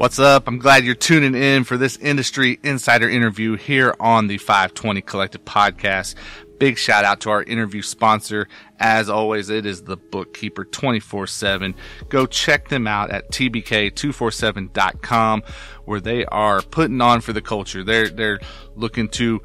What's up? I'm glad you're tuning in for this industry insider interview here on the FiveTwenty Collective Podcast. Big shout out to our interview sponsor. As always, it is the Bookkeeper 24/7. Go check them out at tbk247.com, where they are putting on for the culture. They're looking to,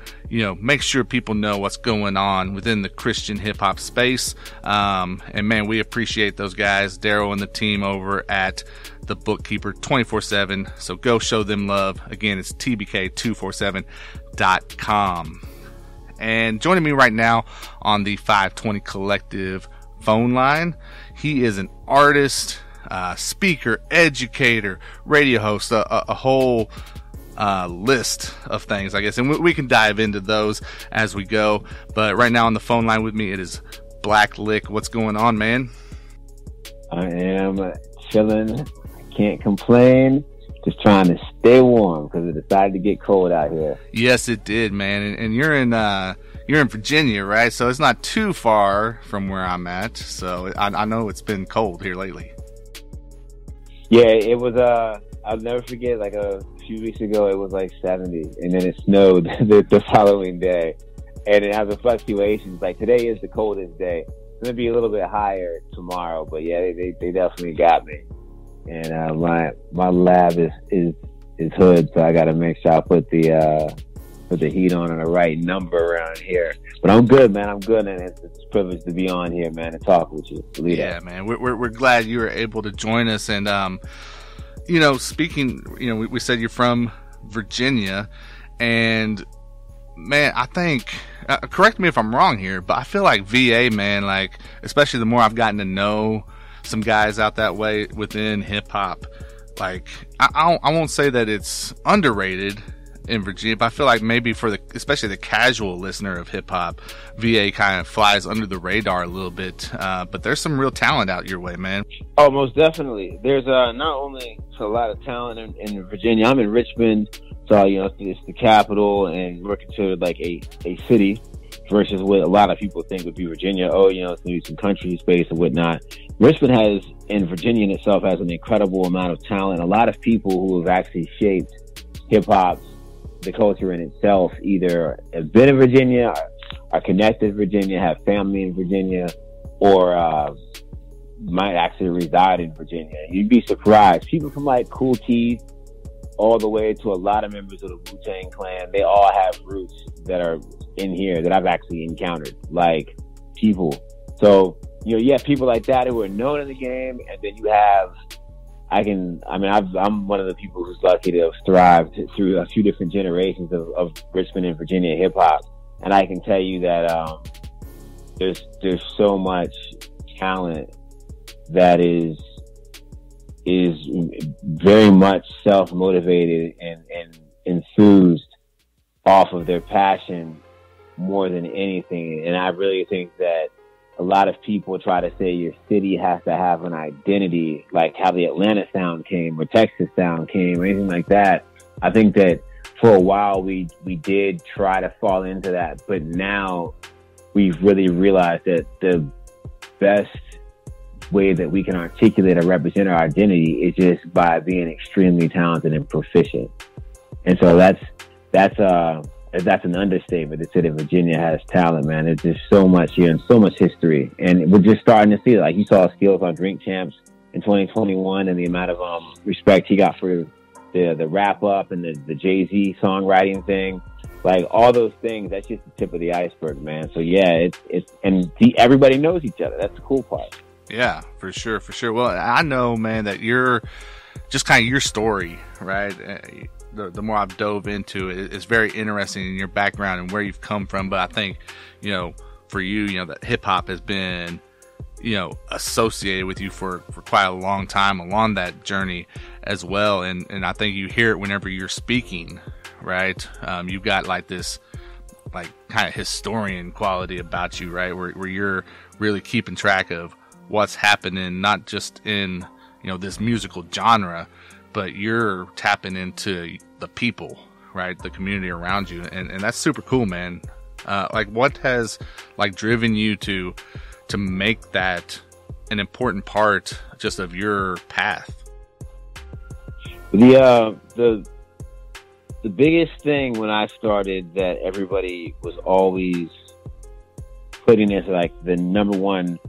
make sure people know what's going on within the Christian hip hop space. And man, we appreciate those guys, Daryl and the team over at the Bookkeeper 24/7. So go show them love. Again, it's tbk247.com. And joining me right now on the FiveTwenty Collective phone line, he is an artist, speaker, educator, radio host, a whole list of things, I guess. And we can dive into those as we go. But right now on the phone line with me, it is BlackLiq. What's going on, man? I am chilling. I can't complain. Just trying to stay warm because it decided to get cold out here. Yes, it did, man. And you're in Virginia, right? So it's not too far from where I'm at. So I know it's been cold here lately. Yeah, it was. I'll never forget. Like a few weeks ago, it was like 70, and then it snowed the following day, and it has a fluctuations. Like today is the coldest day. It's gonna be a little bit higher tomorrow, but yeah, they definitely got me. And my lab is hood, so I got to make sure I put the heat on and the right number around here. But I'm good, man. I'm good, and it's a privilege to be on here, man, and talk with you. Yeah, man. We're glad you were able to join us. And speaking, we said you're from Virginia, and man, I think. Correct me if I'm wrong here, but I feel like VA, man, like especially the more I've gotten to know some guys out that way within hip hop, like I won't say that it's underrated in Virginia, but I feel like maybe especially the casual listener of hip hop, VA kind of flies under the radar a little bit. But there's some real talent out your way, man. Oh, most definitely. There's not only a lot of talent in Virginia. I'm in Richmond, so it's the capital, and we're considered like a city versus what a lot of people think would be Virginia. Oh, it's maybe some country space and whatnot. Richmond and Virginia in itself has an incredible amount of talent. A lot of people who have actually shaped hip-hop, the culture in itself, either have been in Virginia, are connected to Virginia, have family in Virginia, or might actually reside in Virginia. You'd be surprised. People from like Kool Keith all the way to a lot of members of the Wu-Tang Clan, they all have roots that are in here that I've actually encountered, like people. So, you have people like that who are known in the game, and then you have, I'm one of the people who's lucky to have thrived through a few different generations of Richmond and Virginia hip hop. And I can tell you that, there's so much talent that is very much self-motivated and enthused off of their passion more than anything. And I really think that a lot of people try to say your city has to have an identity, like how the Atlanta sound came or Texas sound came or anything like that. I think that for a while we did try to fall into that, but now we've really realized that the best way that we can articulate or represent our identity is just by being extremely talented and proficient. And so that's an understatement to say that Virginia has talent, man. There's just so much here and so much history. And we're just starting to see it. Like you saw Skills on Drink Champs in 2021 and the amount of respect he got for the wrap up and the Jay-Z songwriting thing. Like all those things, that's just the tip of the iceberg, man. So yeah, everybody knows each other. That's the cool part. Yeah, for sure. Well, I know, man, that you're just kind of your story, right? The more I've dove into it, it's very interesting in your background and where you've come from. But I think, for you, that hip hop has been, associated with you for quite a long time along that journey as well. And I think you hear it whenever you're speaking, right? You've got like this, like kind of historian quality about you, right? Where you're really keeping track of what's happening, not just in, this musical genre, but you're tapping into the people, right? The community around you. And that's super cool, man. Like what has driven you to make that an important part just of your path? The biggest thing when I started that everybody was always putting as like the number one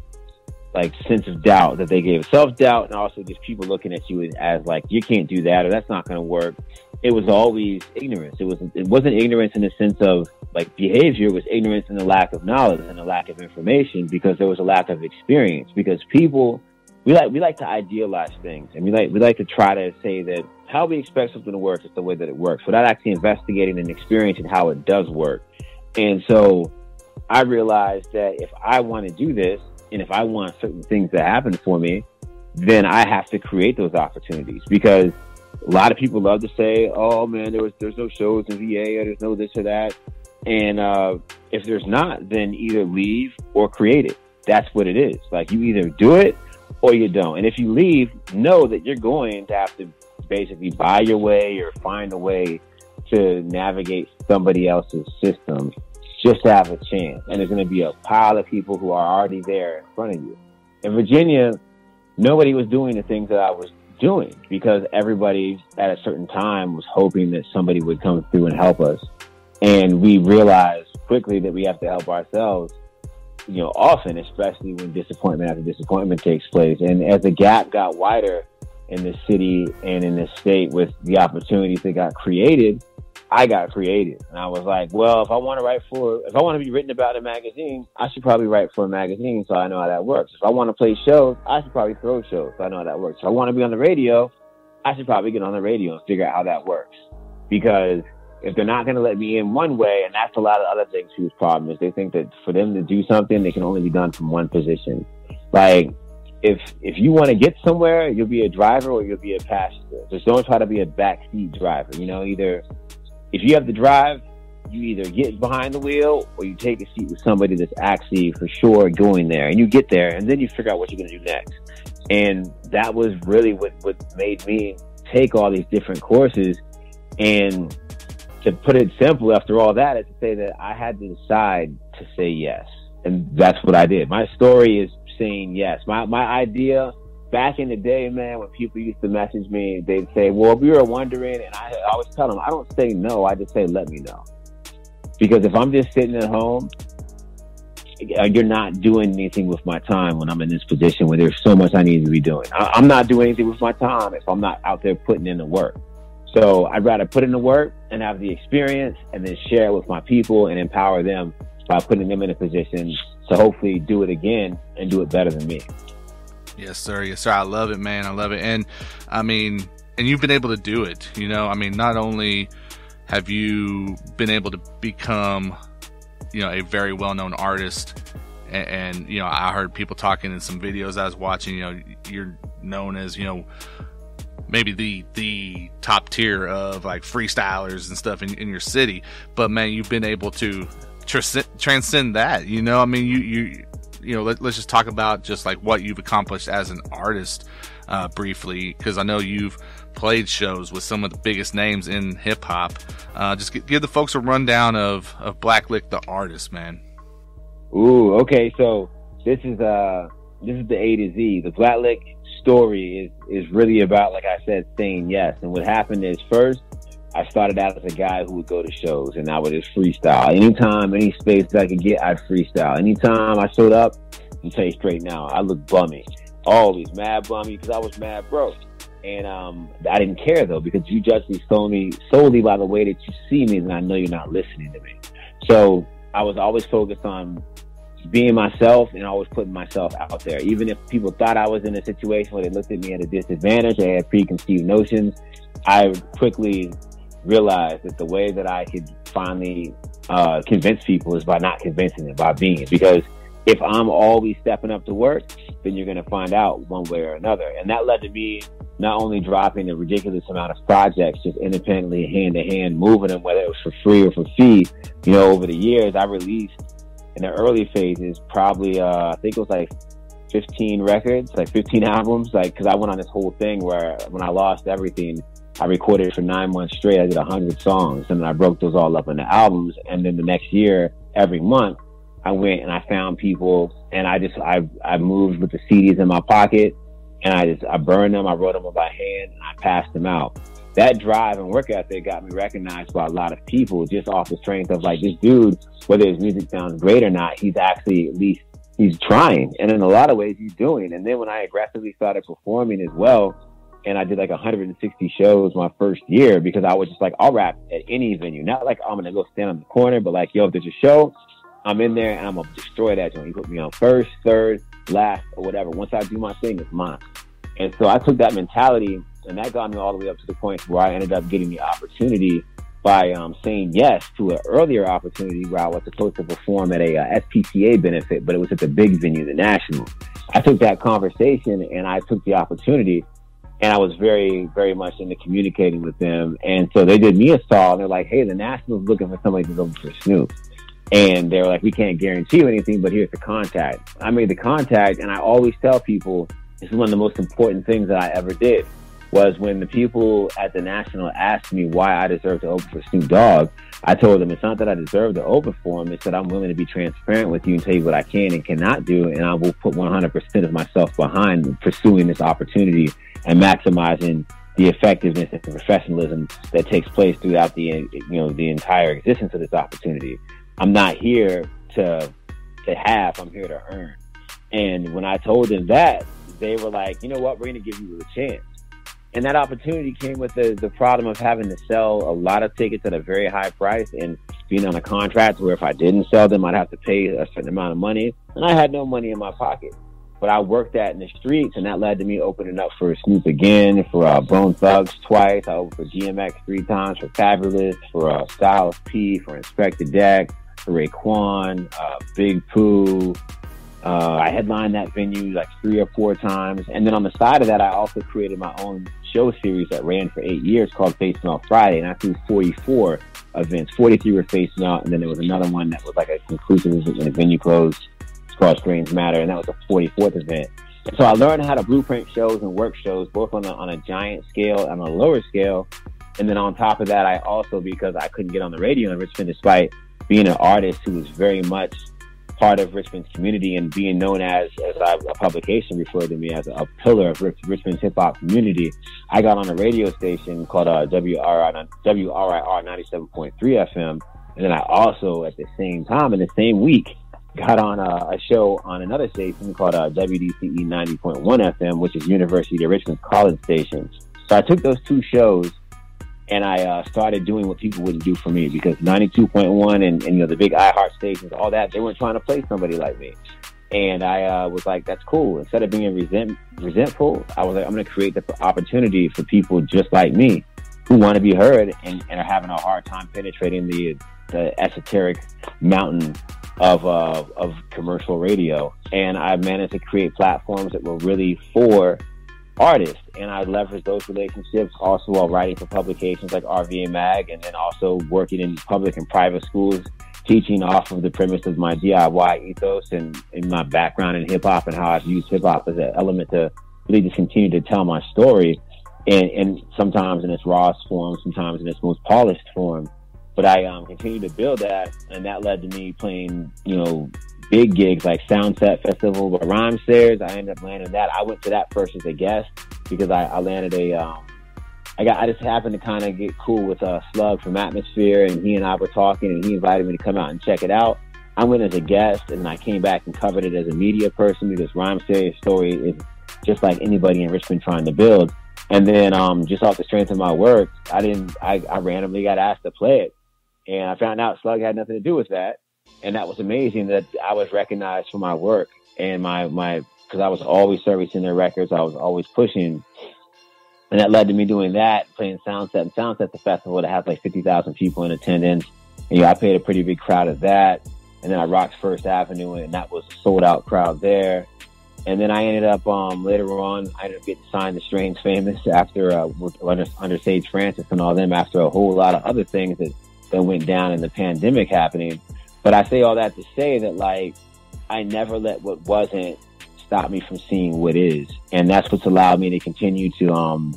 like sense of doubt that they gave, self-doubt, and also just people looking at you as like, you can't do that or that's not going to work. It was always ignorance. It wasn't ignorance in the sense of like behavior. It was ignorance in the lack of knowledge and the lack of information, because there was a lack of experience. Because people, we like to idealize things, and we like to try to say that how we expect something to work is the way that it works, without actually investigating and experiencing how it does work. And so I realized that if I want to do this, and if I want certain things to happen for me, then I have to create those opportunities. Because a lot of people love to say, oh man, there's no shows in VA, or there's no this or that. And if there's not, then either leave or create it. That's what it is. Like, you either do it or you don't. And if you leave, know that you're going to have to basically buy your way or find a way to navigate somebody else's system just to have a chance. And there's going to be a pile of people who are already there in front of you. In Virginia, nobody was doing the things that I was doing, because everybody at a certain time was hoping that somebody would come through and help us. And we realized quickly that we have to help ourselves, often, especially when disappointment after disappointment takes place. And as the gap got wider in the city and in the state with the opportunities that got created, I got creative. And I was like, well, if I want to be written about in a magazine, I should probably write for a magazine, so I know how that works. If I want to play shows, I should probably throw shows, so I know how that works. If I want to be on the radio, I should probably get on the radio and figure out how that works. Because if they're not going to let me in one way, and that's a lot of other things whose problem is, they think that for them to do something, they can only be done from one position. Like, if you want to get somewhere, you'll be a driver or you'll be a passenger. Just don't try to be a backseat driver. Either if you have to drive, you either get behind the wheel or you take a seat with somebody that's actually for sure going there, and you get there, and then you figure out what you're going to do next. And that was really what made me take all these different courses. And to put it simple, after all that, is to say that I had to decide to say yes. And that's what I did. My story is saying yes. My idea back in the day, man, when people used to message me, they'd say, well, we were wondering, and I always tell them, I don't say no, I just say, let me know. Because if I'm just sitting at home, you're not doing anything with my time when I'm in this position where there's so much I need to be doing. I'm not doing anything with my time if I'm not out there putting in the work. So I'd rather put in the work and have the experience and then share it with my people and empower them by putting them in a position to hopefully do it again and do it better than me. Yes, sir. Yes, sir. I love it, man. I love it. And and you've been able to do it, not only have you been able to become, a very well-known artist, and I heard people talking in some videos I was watching, you're known as, maybe the top tier of like freestylers and stuff in your city, but man, you've been able to transcend that. Let's just talk about just like what you've accomplished as an artist briefly, because I know you've played shows with some of the biggest names in hip hop. Just give the folks a rundown of BlackLiq the artist, man. Ooh, okay. So this is the A to Z. The BlackLiq story is really about, like I said, saying yes. And what happened is, first, I started out as a guy who would go to shows and I would just freestyle. Anytime, any space that I could get, I'd freestyle. Anytime I showed up, I'll tell you straight now, I looked bummy. Always mad bummy because I was mad broke. And I didn't care, though, because you judge me solely by the way that you see me, and I know you're not listening to me. So I was always focused on being myself and always putting myself out there. Even if people thought I was in a situation where they looked at me at a disadvantage, they had preconceived notions, I quickly realized that the way that I could finally convince people is by not convincing them, by being. Because if I'm always stepping up to work, then you're going to find out one way or another. And that led to me not only dropping a ridiculous amount of projects, just independently, hand to hand, moving them, whether it was for free or for fee. Over the years, I released in the early phases, probably, I think it was like 15 records, like 15 albums, cause I went on this whole thing where when I lost everything, I recorded for 9 months straight. I did 100 songs, and then I broke those all up into albums. And then the next year, every month, I went and I found people, and I moved with the CDs in my pocket, and I burned them. I wrote them by hand, and I passed them out. that drive and work ethic got me recognized by a lot of people just off the strength of like, this dude, whether his music sounds great or not, he's actually, at least he's trying. And in a lot of ways he's doing. And then when I aggressively started performing as well, and I did like 160 shows my first year, because I was just like, I'll rap at any venue. Not like I'm going to go stand on the corner, but like, yo, if there's a show, I'm in there and I'm going to destroy that joint. You put me on first, third, last, or whatever. Once I do my thing, it's mine. And so I took that mentality, and that got me all the way up to the point where I ended up getting the opportunity by saying yes to an earlier opportunity where I was supposed to perform at a SPCA benefit, but it was at the big venue, the National. I took that conversation and I took the opportunity, and I was very, very much into communicating with them. And so they did me a solid. They're like, hey, the National's looking for somebody to go for Snoop. And they were like, we can't guarantee you anything, but here's the contact. I made the contact, and I always tell people, this is one of the most important things that I ever did, was when the people at the National asked me why I deserve to open for Snoop Dogg, I told them it's not that I deserve to open for him, it's that I'm willing to be transparent with you and tell you what I can and cannot do, and I will put 100% of myself behind pursuing this opportunity and maximizing the effectiveness and professionalism that takes place throughout the entire existence of this opportunity. I'm not here to have, I'm here to earn. And when I told them that, they were like, you know what, we're going to give you a chance. And that opportunity came with the problem of having to sell a lot of tickets at a very high price and being on a contract where if I didn't sell them, I'd have to pay a certain amount of money. And I had no money in my pocket. But I worked that in the streets, and that led to me opening up for Snoop again, for Bone Thugs twice. I opened for DMX 3 times, for Fabulous, for Styles P, for Inspector Deck, for Raekwon, Big Pooh. I headlined that venue like 3 or 4 times. And then on the side of that, I also created my own show series that ran for 8 years called Facing Out Friday. And I threw 44 events. 43 were facing out. And then there was another one that was like a conclusive event when the venue closed. It's called Strange Matter. And that was the 44th event. And so I learned how to blueprint shows and work shows, both on a giant scale and on a lower scale. And then on top of that, I also, because I couldn't get on the radio in Richmond, despite being an artist who was very much part of Richmond's community and being known as a publication referred to me as a pillar of Richmond's hip hop community, I got on a radio station called WRIR 97.3 FM. And then I also, at the same time, in the same week, got on a show on another station called WDCE 90.1 FM, which is University of Richmond's college station. So I took those 2 shows, and I started doing what people wouldn't do for me, because 92.1 and the big iHeart stations, all that, they weren't trying to play somebody like me. And I was like, that's cool. Instead of being resentful, I was like, I'm going to create the opportunity for people just like me who want to be heard and are having a hard time penetrating the esoteric mountain of commercial radio. And I managed to create platforms that were really for artists, and I leveraged those relationships also while writing for publications like RVA Mag, and then also working in public and private schools, teaching off of the premise of my DIY ethos and in my background in hip hop and how I've used hip hop as an element to really just continue to tell my story, and sometimes in its rawest form, sometimes in its most polished form. But I continued to build that, and that led to me playing, big gigs like Soundset Festival with Rhyme Stairs. I ended up landing that. I went to that first as a guest because I landed I just happened to kind of get cool with Slug from Atmosphere, and he and I were talking, and he invited me to come out and check it out. I went as a guest, and I came back and covered it as a media person, because Rhyme Stairs' story is just like anybody in Richmond trying to build. And then just off the strength of my work, I randomly got asked to play it, and I found out Slug had nothing to do with that. And that was amazing that I was recognized for my work and because I was always servicing their records. I was always pushing. And that led to me doing that, playing Soundset. And Soundset's a festival that has like 50,000 people in attendance. And I played a pretty big crowd of that. And then I rocked First Avenue, and that was a sold out crowd there. And then I ended up, later on, I ended up getting signed to Strange Famous after, under Sage Francis and all them, after a whole lot of other things that went down in the pandemic happening. But I say all that to say that, like, I never let what wasn't stop me from seeing what is. And that's what's allowed me to continue to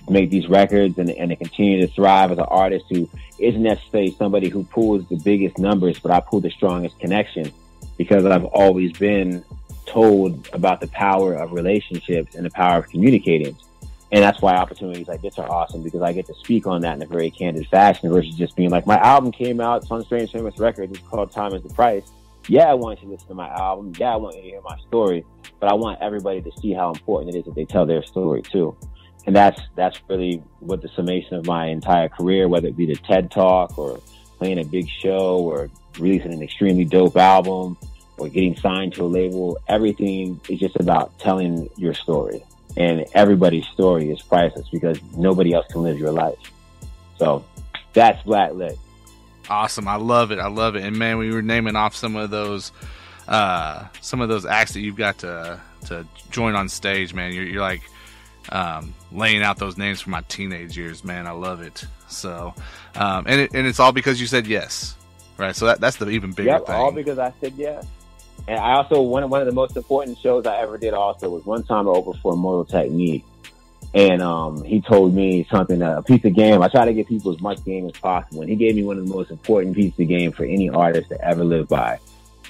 make these records and to continue to thrive as an artist who isn't necessarily somebody who pulls the biggest numbers, but I pull the strongest connection, because I've always been told about the power of relationships and the power of communicating. And that's why opportunities like this are awesome, because I get to speak on that in a very candid fashion versus just being like, my album came out, it's on Strange Famous Records, it's called Time is the Price. Yeah, I want you to listen to my album. Yeah, I want you to hear my story. But I want everybody to see how important it is that they tell their story too. And that's really what the summation of my entire career, whether it be the TED Talk or playing a big show or releasing an extremely dope album or getting signed to a label, everything is just about telling your story. And everybody's story is priceless because nobody else can live your life. So that's BlackLiq. Awesome. I love it. And man, we were naming off some of those acts that you've got to join on stage, man. You're like laying out those names from my teenage years, man. I love it. So, and it's all because you said yes, right? So that's the even bigger thing. All because I said yes. And I also, one of the most important shows I ever did also was one time I opened for Immortal Technique. And he told me something, a piece of game. I try to give people as much game as possible. And he gave me one of the most important pieces of game for any artist to ever live by.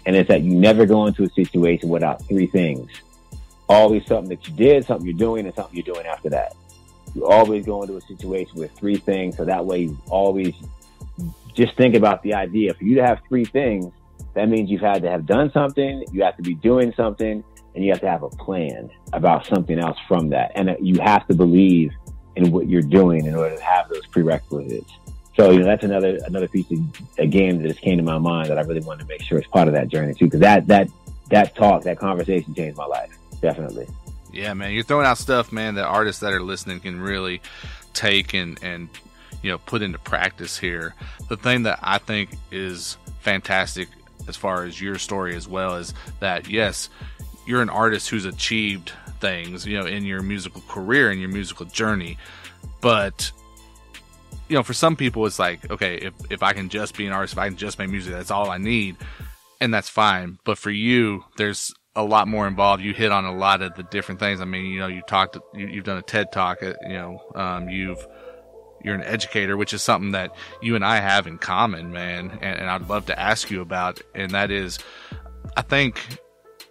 And it's that you never go into a situation without three things. Always something that you did, something you're doing, and something you're doing after that. You always go into a situation with three things. So that way you always just think about the idea. For you to have three things, that means you've had to have done something, you have to be doing something, and you have to have a plan about something else from that. And you have to believe in what you're doing in order to have those prerequisites. So, that's another piece of a game that just came to my mind that I really wanted to make sure is part of that journey too. Because that conversation changed my life. Definitely. Yeah, man, you're throwing out stuff, man, that artists that are listening can really take and put into practice here. The thing that I think is fantastic as far as your story as well is that, yes, you're an artist who's achieved things, in your musical career and your musical journey. But, for some people, it's like, okay, if I can just be an artist, if I can just make music, that's all I need. And that's fine. But for you, there's a lot more involved. You hit on a lot of the different things. I mean, you've done a TED Talk, you're an educator, which is something that you and I have in common, man. And I'd love to ask you about. And that is, I think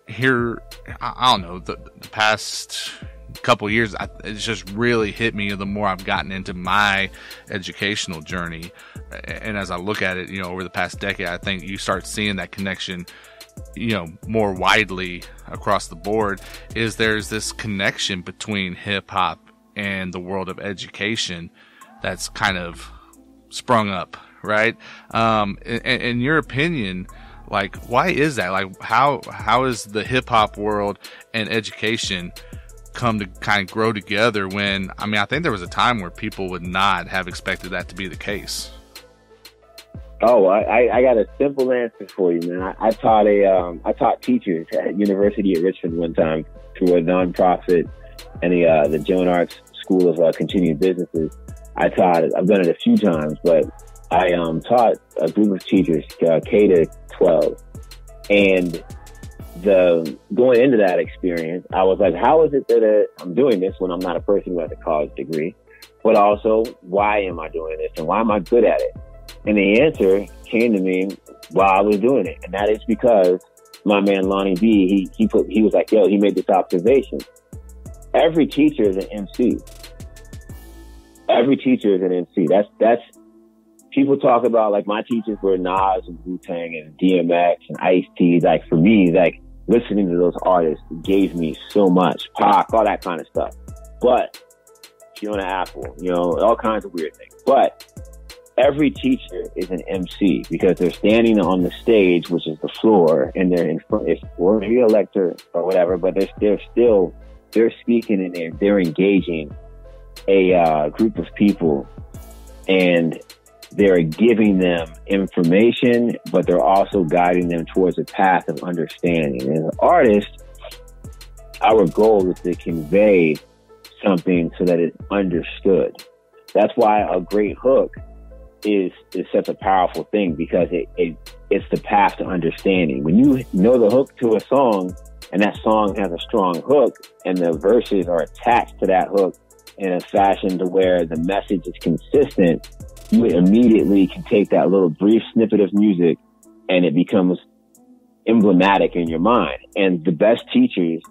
here, I don't know, the past couple years, it's just really hit me the more I've gotten into my educational journey. And as I look at it, over the past decade, I think you start seeing that connection, more widely across the board. There's this connection between hip hop and the world of education that's kind of sprung up, right? In your opinion, like, why is that? Like, how is the hip hop world and education come to kind of grow together when, I think there was a time where people would not have expected that to be the case. Oh, I got a simple answer for you, man. I taught teachers at University at Richmond one time through a nonprofit and the Joan Arts School of Continuing Businesses. I've done it a few times, but I taught a group of teachers, K to 12. And going into that experience, I was like, how is it that I'm doing this when I'm not a person who has a college degree? But also, why am I doing this and why am I good at it? And the answer came to me while I was doing it. And that is because my man Lonnie B, he was like, he made this observation. Every teacher is an MC. Every teacher is an MC. That's people talk about, like, my teachers were Nas and Wu-Tang and DMX and Ice-T. Like, for me, like, listening to those artists gave me so much. Pac, all that kind of stuff. But Fiona Apple, all kinds of weird things. But every teacher is an MC because they're standing on the stage, which is the floor, and they're in front, or maybe a lector or whatever, but they're speaking and they're engaging a group of people, and they're giving them information, but they're also guiding them towards a path of understanding. And as an artist, our goal is to convey something so that it's understood. That's why a great hook is such a powerful thing, because it's the path to understanding. When you know the hook to a song, and that song has a strong hook, and the verses are attached to that hook in a fashion to where the message is consistent, you immediately can take that little brief snippet of music and it becomes emblematic in your mind. And the best teachers,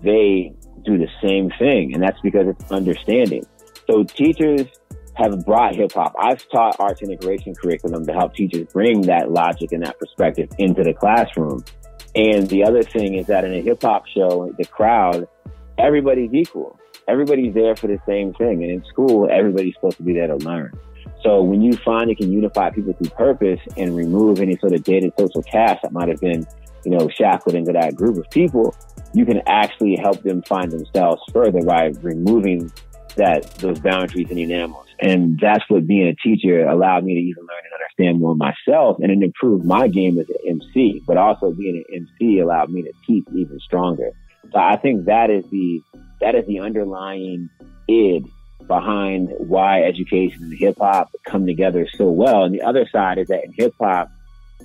they do the same thing. And that's because it's understanding. So teachers have brought hip hop. I've taught arts integration curriculum to help teachers bring that logic and that perspective into the classroom. And the other thing is that in a hip hop show, the crowd, everybody's equal. Everybody's there for the same thing. And in school, everybody's supposed to be there to learn. So when you find you can unify people through purpose and remove any sort of dated social caste that might have been, shackled into that group of people, you can actually help them find themselves further by removing those boundaries and enamels. And that's what being a teacher allowed me to even learn and understand more myself, and it improved my game as an MC. But also being an MC allowed me to teach even stronger. So I think that is the underlying id behind why education and hip hop come together so well. And the other side is that in hip hop,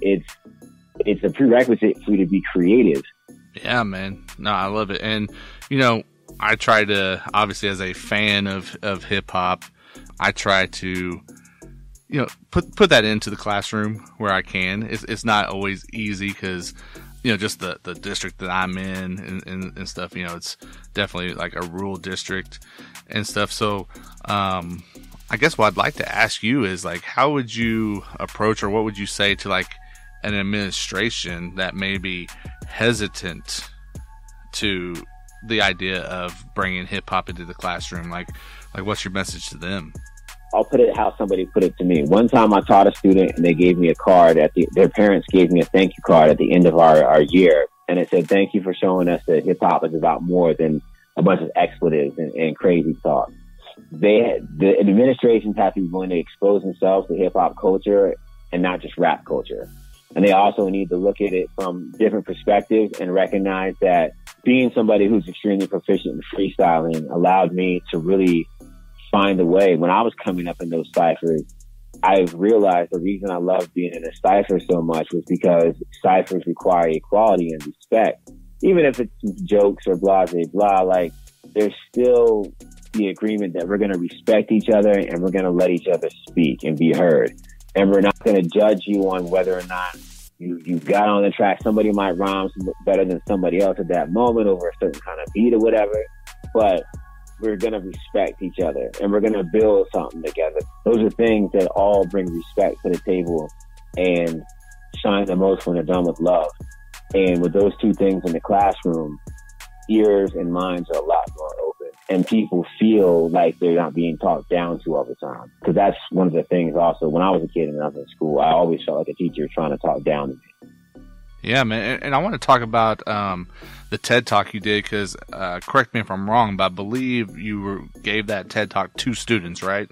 it's a prerequisite for you to be creative. Yeah, man. No, I love it. And, I try to, obviously as a fan of hip hop, I try to, put that into the classroom where I can. It's not always easy because, just the district that I'm in and stuff, it's definitely like a rural district and stuff. So, I guess what I'd like to ask you is like, how would you approach, or what would you say to like an administration that may be hesitant to the idea of bringing hip hop into the classroom? Like what's your message to them? I'll put it how somebody put it to me. One time I taught a student and they gave me a card their parents gave me a thank you card at the end of our year. And it said, thank you for showing us that hip hop is about more than a bunch of expletives and crazy talk. The administrations have to be willing to expose themselves to hip hop culture and not just rap culture. And they also need to look at it from different perspectives and recognize that being somebody who's extremely proficient in freestyling allowed me to really find a way. When I was coming up in those ciphers, I realized the reason I loved being in a cipher so much was because ciphers require equality and respect. Even if it's jokes or blah, blah, blah, like there's still the agreement that we're going to respect each other and we're going to let each other speak and be heard. And we're not going to judge you on whether or not you got on the track. Somebody might rhyme better than somebody else at that moment over a certain kind of beat or whatever. But we're going to respect each other and we're going to build something together. Those are things that all bring respect to the table and shine the most when they're done with love. And with those two things in the classroom, ears and minds are a lot more open. And people feel like they're not being talked down to all the time. Because that's one of the things also, when I was a kid and I was in school, I always felt like a teacher trying to talk down to me. Yeah, man. And I want to talk about the TED Talk you did, because correct me if I'm wrong, but I believe you gave that TED Talk to students, right?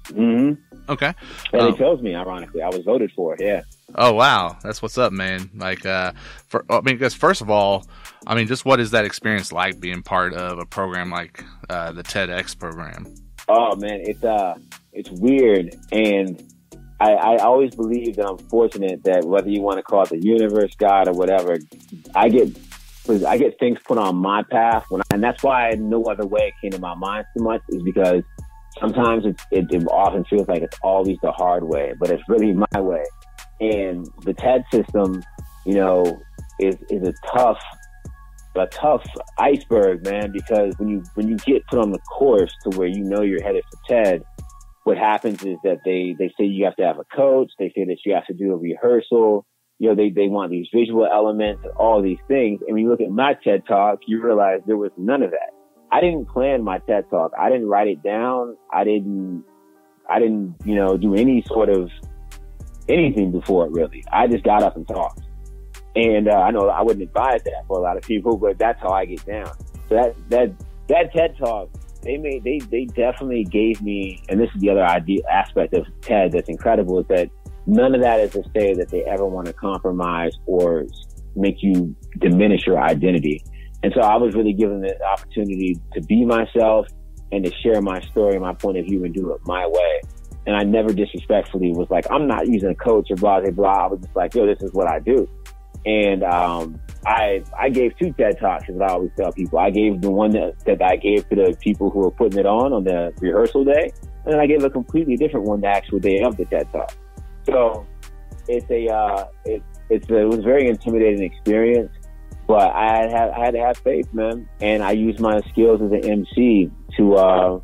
Mm-hmm. Okay. And they chose me, ironically. I was voted for it, yeah. Oh, wow. That's what's up, man. Like, because first of all, just what is that experience like being part of a program like the TEDx program? Oh, man, it's weird. And I always believe that I'm fortunate that whether you want to call it the universe, God, or whatever, I get things put on my path. And that's why no other way it came to my mind too much, is because sometimes it often feels like it's always the hard way, but it's really my way. And the TED system, is a tough iceberg, man, because when you get put on the course to where you're headed for TED, what happens is that they say you have to have a coach. They say that you have to do a rehearsal. They want these visual elements and all these things. And when you look at my TED Talk, you realize there was none of that. I didn't plan my TED Talk. I didn't write it down. I didn't, do any sort of anything before it, really. I just got up and talked. And I know I wouldn't advise that for a lot of people, but that's how I get down. So that TED Talk, they definitely gave me, and this is the other aspect of TED that's incredible, is that none of that is to say that they ever want to compromise or make you diminish your identity. And so I was really given the opportunity to be myself and to share my story, my point of view, and do it my way. And I never disrespectfully was like, I'm not using a coach or blah, blah, blah. I was just like, yo, this is what I do. And I gave 2 TED Talks, as I always tell people. I gave the one that I gave to the people who were putting it on the rehearsal day. And then I gave a completely different one the actual day of the TED Talk. So it was a very intimidating experience. But I had to have faith, man, and I used my skills as an MC to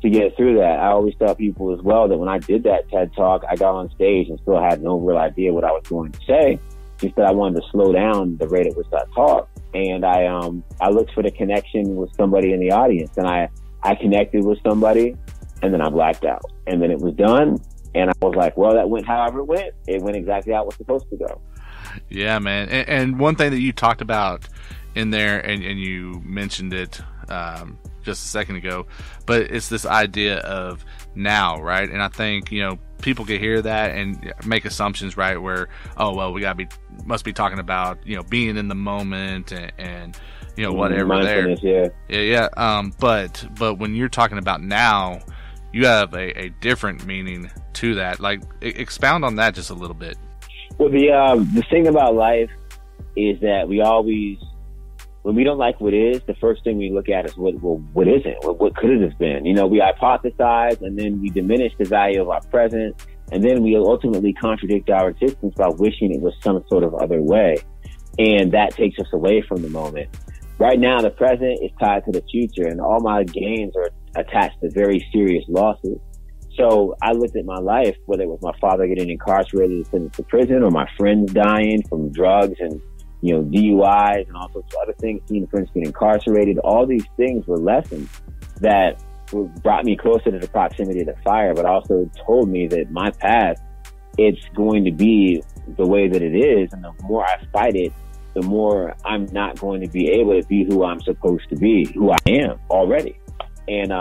get through that. I always tell people as well that when I did that TED Talk, I got on stage and still had no real idea what I was going to say. Just that I wanted to slow down the rate at which I talked, and I looked for the connection with somebody in the audience, and I connected with somebody, and then I blacked out, and then it was done, and I was like, well, that went however it went. It went exactly how it was supposed to go. Yeah, man. And one thing that you talked about in there, and you mentioned it just a second ago, but it's this idea of now, right? And I think, people can hear that and make assumptions, right? Where, oh, well, we must be talking about, being in the moment and whatever there. Yeah. But when you're talking about now, you have a different meaning to that. Like, expound on that just a little bit. Well, the thing about life is that we always, when we don't like what is, the first thing we look at is what isn't? What could it have been? We hypothesize, and then we diminish the value of our present, and then we ultimately contradict our existence by wishing it was some sort of other way. And that takes us away from the moment. Right now, the present is tied to the future, and all my gains are attached to very serious losses. So I looked at my life, whether it was my father getting incarcerated and sentenced to prison, or my friends dying from drugs and, DUIs and all sorts of other things, seeing friends get incarcerated. All these things were lessons that brought me closer to the proximity of the fire, but also told me that my path, it's going to be the way that it is. And the more I fight it, the more I'm not going to be able to be who I'm supposed to be, who I am already. And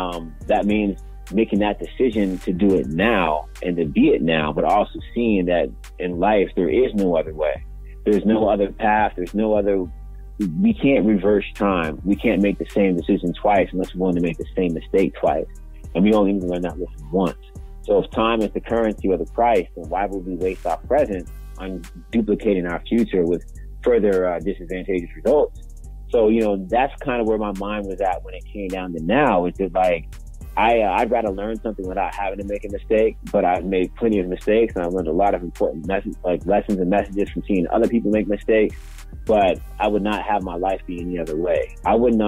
that means making that decision to do it now and to be it now, but also seeing that in life, there is no other way. There's no other path. We can't reverse time. We can't make the same decision twice unless we're willing to make the same mistake twice. And we only need to learn that lesson once. So if time is the currency or the price, then why would we waste our present on duplicating our future with further disadvantageous results? So, that's kind of where my mind was at when it came down to now. It's just like, I'd rather learn something without having to make a mistake, but I've made plenty of mistakes, and I've learned a lot of important lessons and messages from seeing other people make mistakes. But I would not have my life be any other way. I wouldn't,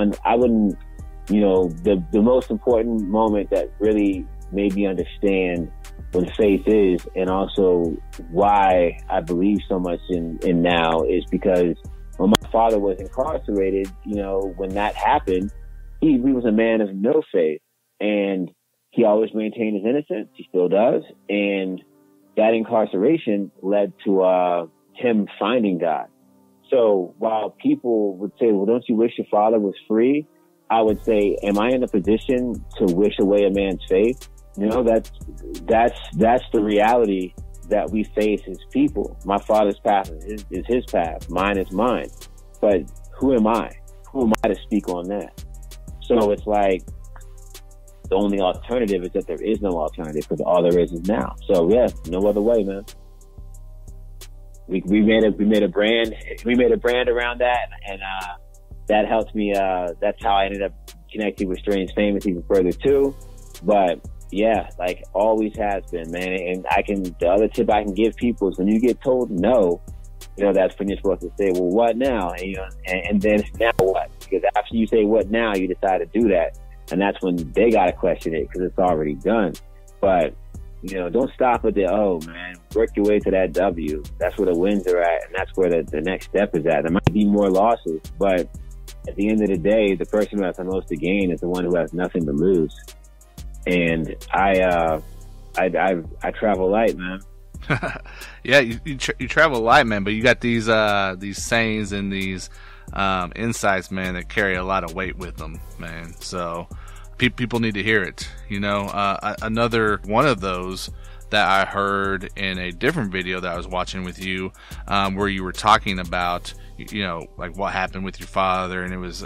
the most important moment that really made me understand what faith is, and also why I believe so much in now, is because when my father was incarcerated, when that happened, he was a man of no faith. And he always maintained his innocence. He still does. And that incarceration led to him finding God. So while people would say, well, don't you wish your father was free? I would say, am I in a position to wish away a man's faith? That's the reality that we face as people. My father's path is his path. Mine is mine. But who am I? Who am I to speak on that? So it's like, the only alternative is that there is no alternative, because all there is now. So yeah, no other way, man. We made a brand around that, and that helped me. That's how I ended up connecting with Strange Famous even further too. But yeah, like always has been, man. And the other tip I can give people is when you get told no, that's when you're supposed to say, well, what now? And then now what? Because after you say what now, you decide to do that. And that's when they got to question it, because it's already done. But, don't stop at work your way to that W. That's where the wins are at. And that's where the next step is at. There might be more losses, but at the end of the day, the person who has the most to gain is the one who has nothing to lose. And I travel light, man. Yeah, you travel light, man, but you got these sayings and these insights, man, that carry a lot of weight with them, man. So people need to hear it. Another one of those that I heard in a different video that I was watching with you, where you were talking about, like what happened with your father, and it was,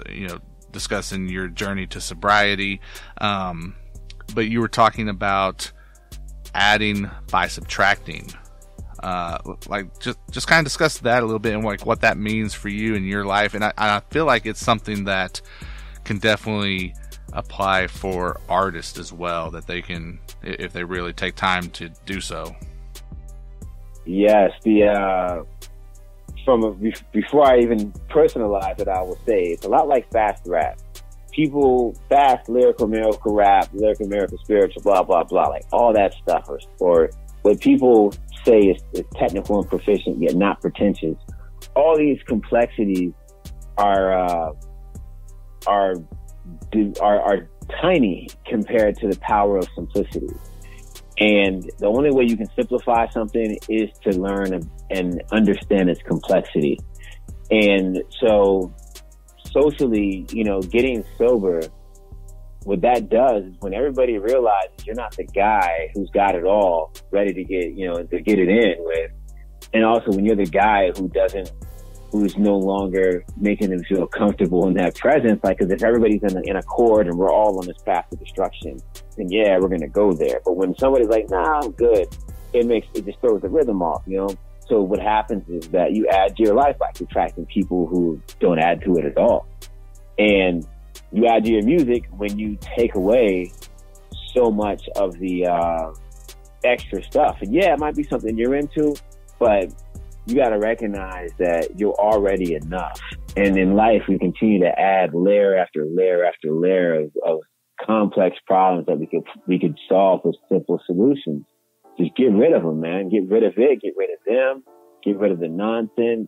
discussing your journey to sobriety. But you were talking about adding by subtracting. Just kind of discuss that a little bit, and like what that means for you in your life. And I feel like it's something that can definitely apply for artists as well, that they can, if they really take time to do so. Yes, the before I even personalize it, I will say it's a lot like fast rap. People, fast lyrical miracle rap, lyrical miracle spiritual, blah blah blah, like all that stuff, or what people say is technical and proficient yet not pretentious. All these complexities are tiny compared to the power of simplicity. And the only way you can simplify something is to learn and understand its complexity. And so socially, getting sober, what that does is when everybody realizes you're not the guy who's got it all ready to get, to get it in with. And also when you're the guy who's no longer making them feel comfortable in that presence, like, cause if everybody's in accord and we're all on this path to destruction, then yeah, we're going to go there. But when somebody's like, nah, I'm good, it just throws the rhythm off, So what happens is that you add to your life by attracting people who don't add to it at all. And you add to your music when you take away so much of the extra stuff. And yeah, it might be something you're into, but you got to recognize that you're already enough. And in life, we continue to add layer after layer after layer of complex problems that we could solve with simple solutions. Just get rid of them, man. Get rid of it. Get rid of them. Get rid of the nonsense.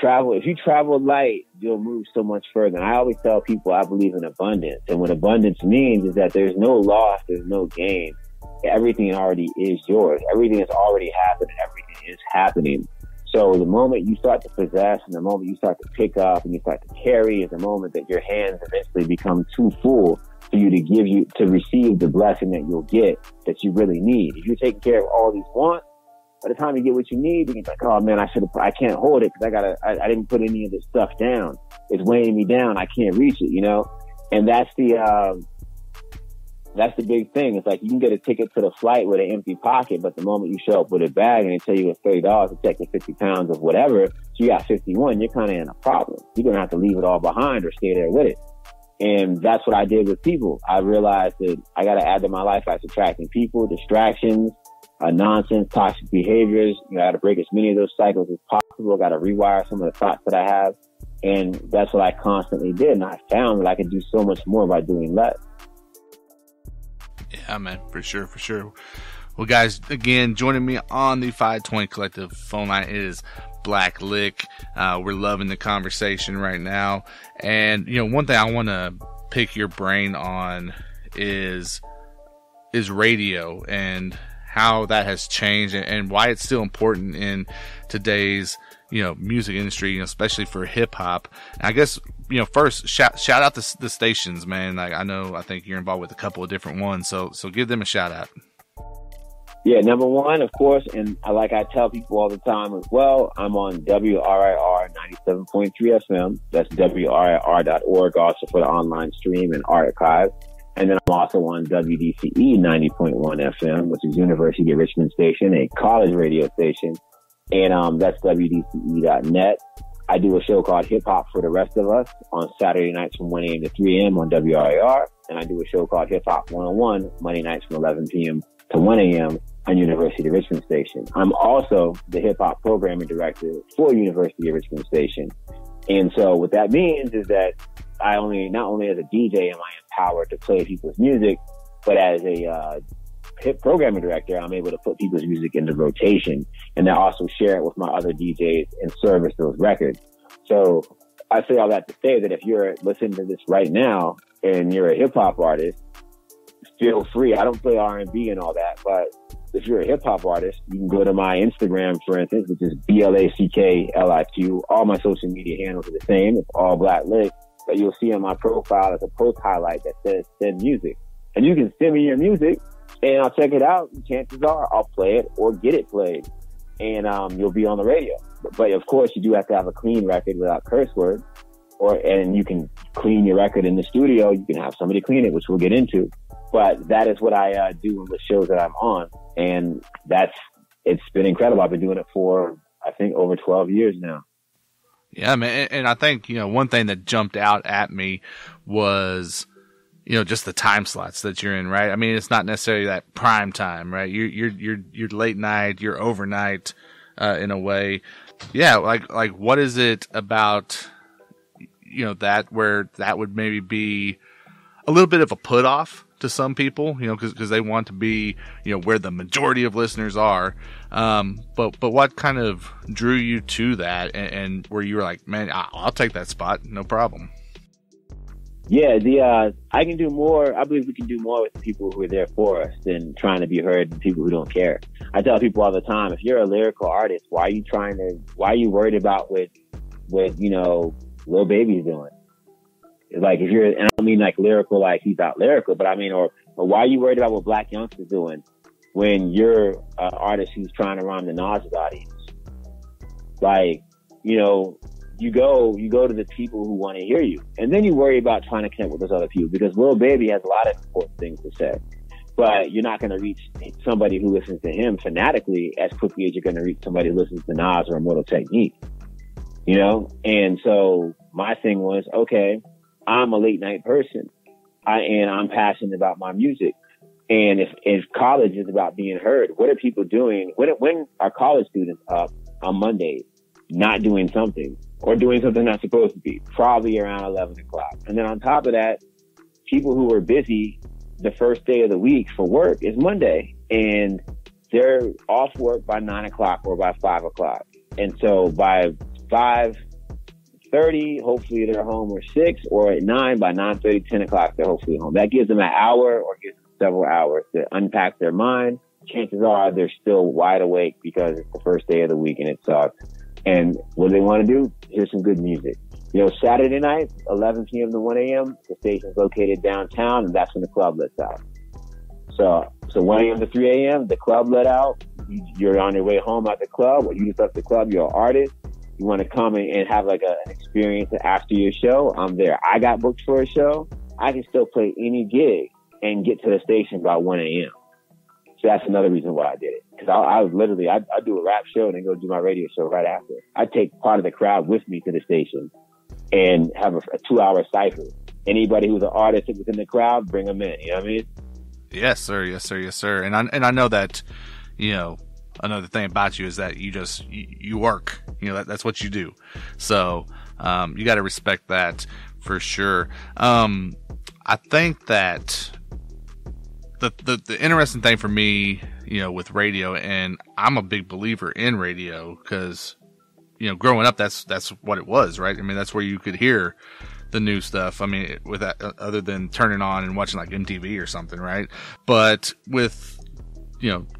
Travel. If you travel light, you'll move so much further. And I always tell people I believe in abundance. And what abundance means is that there's no loss, there's no gain. Everything already is yours. Everything has already happened. Everything is happening. So the moment you start to possess and the moment you start to pick up and you start to carry is the moment that your hands eventually become too full for you to receive the blessing that you'll get that you really need. If you're taking care of all these wants, by the time you get what you need, you're like, oh man, I can't hold it because I didn't put any of this stuff down. It's weighing me down. I can't reach it, And that's the big thing. It's like you can get a ticket to the flight with an empty pocket, but the moment you show up with a bag and they tell you it's $30 to take 50 pounds of whatever, so you got 51, you're kind of in a problem. You're going to have to leave it all behind or stay there with it. And that's what I did with people. I realized that I got to add to my life by subtracting people, distractions, nonsense, toxic behaviors. I got to break as many of those cycles as possible. I got to rewire some of the thoughts that I have. And that's what I constantly did. And I found that I could do so much more by doing less. Yeah, man, for sure. Well, guys, again, joining me on the FiveTwenty Collective phone line is BlackLiq. We're loving the conversation right now. And, one thing I want to pick your brain on is radio and how that has changed and why it's still important in today's, music industry, especially for hip hop. And I guess, first shout out the stations, man. Like I think you're involved with a couple of different ones. So give them a shout out. Yeah. Number one, of course. And like I tell people all the time as well, I'm on WRIR 97.3 FM. That's WRIR.org also for the online stream and archive. And then I'm also on WDCE 90.1 FM, which is University of Richmond station, a college radio station. And that's WDCE.net. I do a show called Hip Hop for the Rest of Us on Saturday nights from 1 a.m. to 3 a.m. on WRIR. And I do a show called Hip Hop 101 Monday nights from 11 p.m. to 1 a.m. on University of Richmond station. I'm also the hip hop programming director for University of Richmond station. And so what that means is that not only as a DJ am I empowered to play people's music, but as a hip programming director, I'm able to put people's music into rotation and then also share it with my other DJs and service those records. So I say all that to say that if you're listening to this right now and you're a hip hop artist, feel free. I don't play R&B and all that, but if you're a hip hop artist, you can go to my Instagram, for instance, which is BlackLiq. All my social media handles are the same. It's all BlackLiq. But you'll see on my profile as a post highlight that says send music. And you can send me your music and I'll check it out. And chances are I'll play it or get it played. And you'll be on the radio. But of course, you do have to have a clean record without curse words. And you can clean your record in the studio. You can have somebody clean it, which we'll get into. But that is what I do in the shows that I'm on. And it's been incredible. I've been doing it for, I think, over 12 years now. Yeah, man. And I think, one thing that jumped out at me was, just the time slots that you're in, right? I mean, it's not necessarily that prime time, right? You're late night, you're overnight. in a way. Yeah, like what is it about, that where that would maybe be a little bit of a put off to some people, because they want to be, where the majority of listeners are. But what kind of drew you to that, and where you were like, man, I'll take that spot, no problem. Yeah, I can do more. I believe we can do more with the people who are there for us than trying to be heard and people who don't care. I tell people all the time, if you're a lyrical artist, why are you worried about what Lil Baby's doing? Like, if you're, and I don't mean like lyrical, like he's not lyrical, but I mean, or why are you worried about what Black Youngster's doing when you're an artist who's trying to rhyme the Nas's audience? Like, you go to the people who want to hear you, and then you worry about trying to connect with those other people, because Lil Baby has a lot of important things to say, but you're not going to reach somebody who listens to him fanatically as quickly as you're going to reach somebody who listens to Nas or Immortal Technique, And so my thing was, okay, I'm a late night person, and I'm passionate about my music. And if college is about being heard, what are people doing? When are college students up on Mondays not doing something, or doing something not supposed to be? Probably around 11 o'clock. And then on top of that, people who are busy the first day of the week for work is Monday, and they're off work by 9 o'clock or by 5 o'clock. And so by 5:30, hopefully they're home, or 6, or at 9, by 9:30, 10 o'clock, they're hopefully home. That gives them an hour, or gives them several hours to unpack their mind. Chances are they're still wide awake because it's the first day of the week and it sucks. And what do they want to do? Hear some good music. Saturday night, 11 p.m. to 1 a.m., the station's located downtown, and that's when the club lets out. So 1 a.m. to 3 a.m., the club let out. You're on your way home at the club, or you just left the club, you're an artist. You want to come and have like an experience after your show, I'm there. I got booked for a show. I can still play any gig and get to the station by 1 a.m. So that's another reason why I did it. Because I do a rap show and then go do my radio show right after. I take part of the crowd with me to the station and have a 2-hour cipher. Anybody who's an artist within the crowd, bring them in. You know what I mean? Yes, sir. Yes, sir. Yes, sir. And I know that, another thing about you is that you work. That's what you do. So you got to respect that for sure. I think that the interesting thing for me, with radio, and I'm a big believer in radio because, growing up, that's what it was, right? I mean, that's where you could hear the new stuff. I mean, with that, other than turning on and watching like MTV or something, right? But with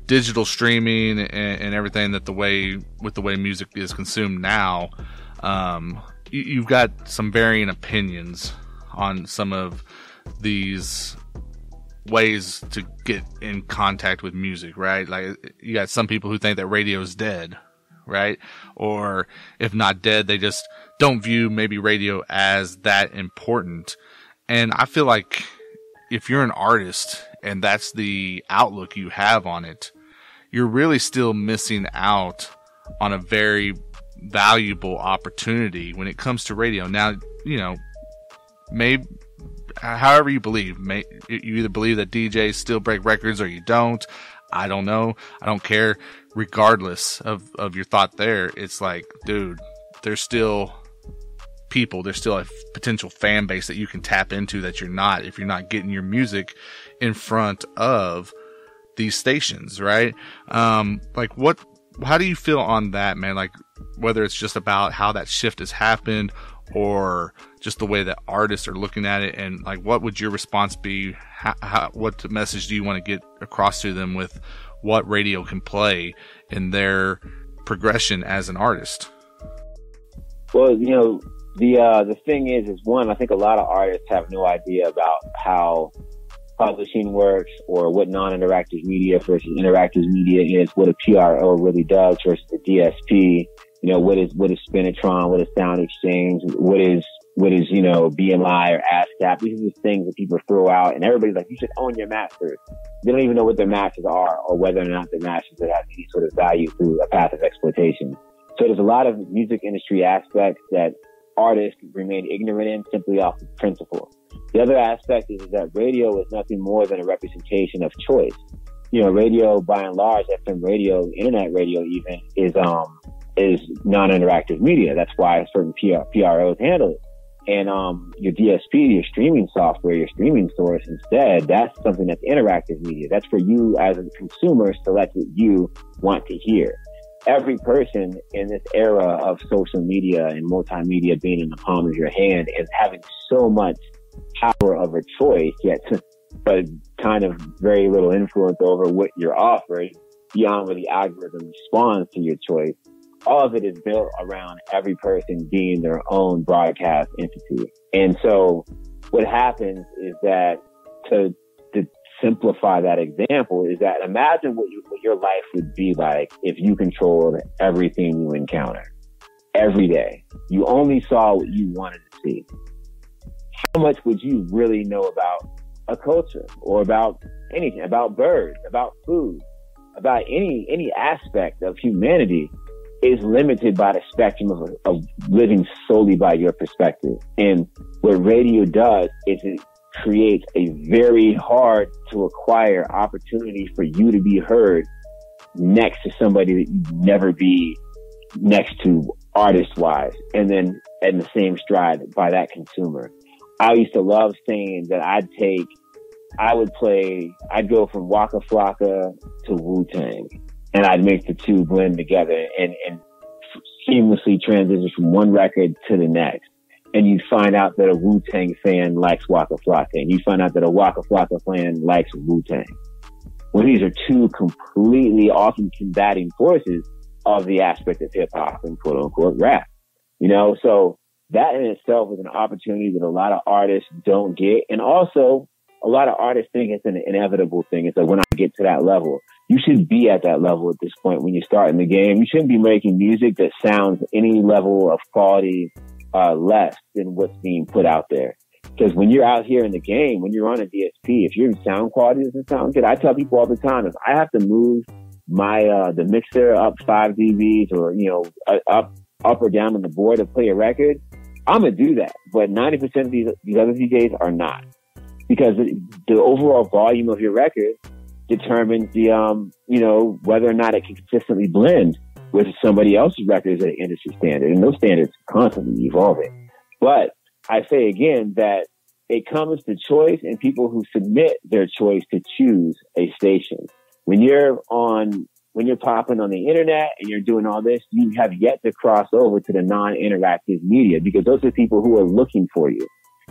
digital streaming and everything with the way music is consumed now, you've got some varying opinions on some of these ways to get in contact with music, right? Like, you got some people who think that radio is dead, right? Or if not dead, they just don't view maybe radio as that important. And I feel like if you're an artist and that's the outlook you have on it, you're really still missing out on a very valuable opportunity when it comes to radio. Now, maybe, however you believe, you either believe that DJs still break records or you don't. I don't know. I don't care. Regardless of your thought there, it's like, dude, there's still people, there's still a potential fan base that you can tap into that if you're not getting your music in front of these stations, right? How do you feel on that, man? Like, whether it's just about how that shift has happened or just the way that artists are looking at it, and like, what would your response be? What message do you want to get across to them with what radio can play in their progression as an artist? Well, the thing is one, I think a lot of artists have no idea about how publishing works, or what non-interactive media versus interactive media is, what a PRO really does versus the DSP. What is Spinitron, what is Sound Exchange, what is BMI or ASCAP. These are just things that people throw out, and everybody's like, you should own your masters. They don't even know what their masters are, or whether or not their masters that have any sort of value through a path of exploitation. So there's a lot of music industry aspects that artists remain ignorant in simply off of principle. The other aspect is that radio is nothing more than a representation of choice. radio by and large, FM radio, internet radio even is non-interactive media. That's why certain PROs handle it. And your DSP, your streaming software, your streaming source instead, that's something that's interactive media. That's for you as a consumer, select what you want to hear. Every person in this era of social media and multimedia being in the palm of your hand and having so much power of a choice, yet but kind of very little influence over what you're offered beyond what the algorithm responds to your choice. All of it is built around every person being their own broadcast entity. And so what happens is that to simplify that example is that imagine what your life would be like if you controlled everything you encounter every day. You only saw what you wanted to see. How much would you really know about a culture or about anything, about birds, about food, about any aspect of humanity is limited by the spectrum of living solely by your perspective. And what radio does is it creates a very hard to acquire opportunity for you to be heard next to somebody that you'd never be next to artist wise, and then in the same stride by that consumer. I used to love saying that I'd go from Waka Flocka to Wu-Tang, and I'd make the two blend together and seamlessly transition from one record to the next. And you'd find out that a Wu-Tang fan likes Waka Flocka, and you find out that a Waka Flocka fan likes Wu-Tang. Well, these are two completely often combating forces of the aspect of hip hop and quote unquote rap. So that in itself is an opportunity that a lot of artists don't get. And also a lot of artists think it's an inevitable thing. It's like, when I get to that level, you should be at that level at this point when you start in the game. You shouldn't be making music that sounds any level of quality less than what's being put out there. Because when you're out here in the game, when you're on a DSP, if your sound quality doesn't sound good, I tell people all the time, if I have to move my the mixer up 5 dBs or up or down on the board to play a record, I'm gonna do that. But 90% of these other DJs are not, because the overall volume of your record determines the whether or not it can consistently blend with somebody else's records at an industry standard, and those standards constantly evolving. But I say again that it comes to choice and people who submit their choice to choose a station. When you're popping on the internet and you're doing all this, you have yet to cross over to the non-interactive media, because those are people who are looking for you.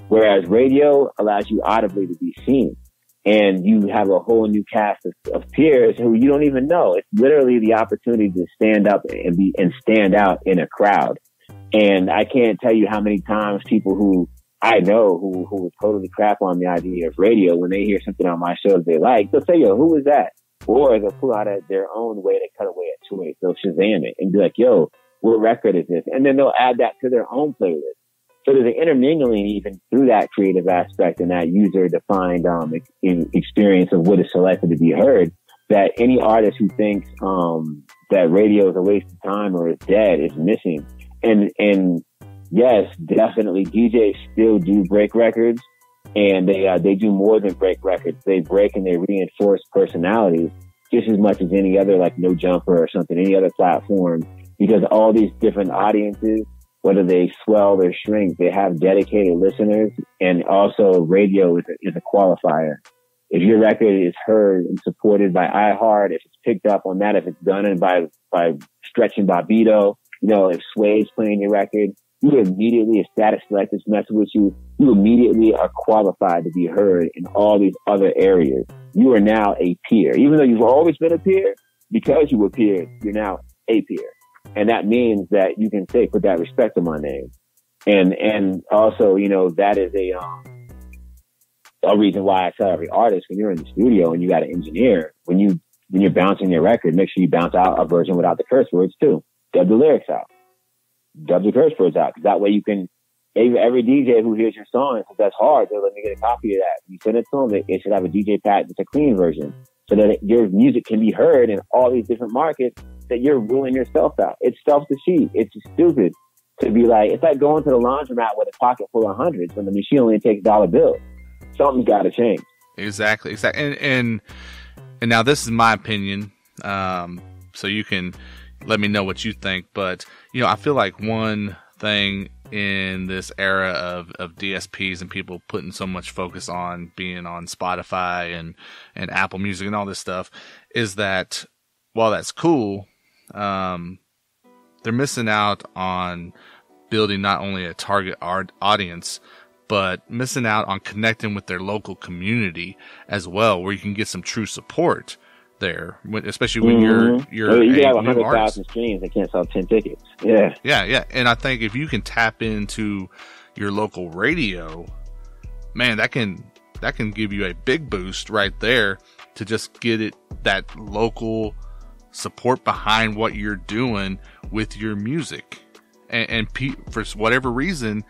Whereas radio allows you audibly to be seen. And you have a whole new cast of peers who you don't even know. It's literally the opportunity to stand up and stand out in a crowd. And I can't tell you how many times people who I know who would totally crap on the idea of radio, when they hear something on my show that they like, they'll say, yo, who is that? Or they'll pull out their own way to cut away at choice. They'll Shazam it and be like, yo, what record is this? And then they'll add that to their own playlist. So there's an intermingling even through that creative aspect and that user-defined experience of what is selected to be heard, that any artist who thinks that radio is a waste of time or is dead is missing. And yes, definitely DJs still do break records, and they do more than break records. They break and they reinforce personalities just as much as any other, like No Jumper or something, any other platform, because all these different audiences, whether they swell or shrink, they have dedicated listeners. And also radio is a qualifier. If your record is heard and supported by iHeart, if it's picked up on that, if it's done in by Stretch and Bobbito, if Sway's playing your record, you immediately, if Status Select is messing with you, you immediately are qualified to be heard in all these other areas. You are now a peer. Even though you've always been a peer, because you were peers, you're now a peer. And that means that you can say, put that respect on my name. And also, that is a reason why I tell every artist, when you're in the studio and you got an engineer, when you're bouncing your record, make sure you bounce out a version without the curse words too. Dub the lyrics out. Dub the curse words out. Cause that way you can, every DJ who hears your song and says that's hard, they'll let me get a copy of that. You send it to them, it should have a DJ pack that's a clean version, so that your music can be heard in all these different markets, that you're ruling yourself out. It's self-deceit. It's stupid to be like, it's like going to the laundromat with a pocket full of hundreds when the machine only takes dollar bills. Something's got to change. Exactly. And and now this is my opinion, so you can let me know what you think. But, I feel like one thing in this era of DSPs and people putting so much focus on being on Spotify and Apple Music and all this stuff is that while that's cool, they're missing out on building not only a target audience, but missing out on connecting with their local community as well, where you can get some true support there, especially when you're you have a new 100,000 streams, they can't sell 10 tickets. Yeah. And I think if you can tap into your local radio, man, that can give you a big boost right there to just get that local support behind what you're doing with your music. And for whatever reason,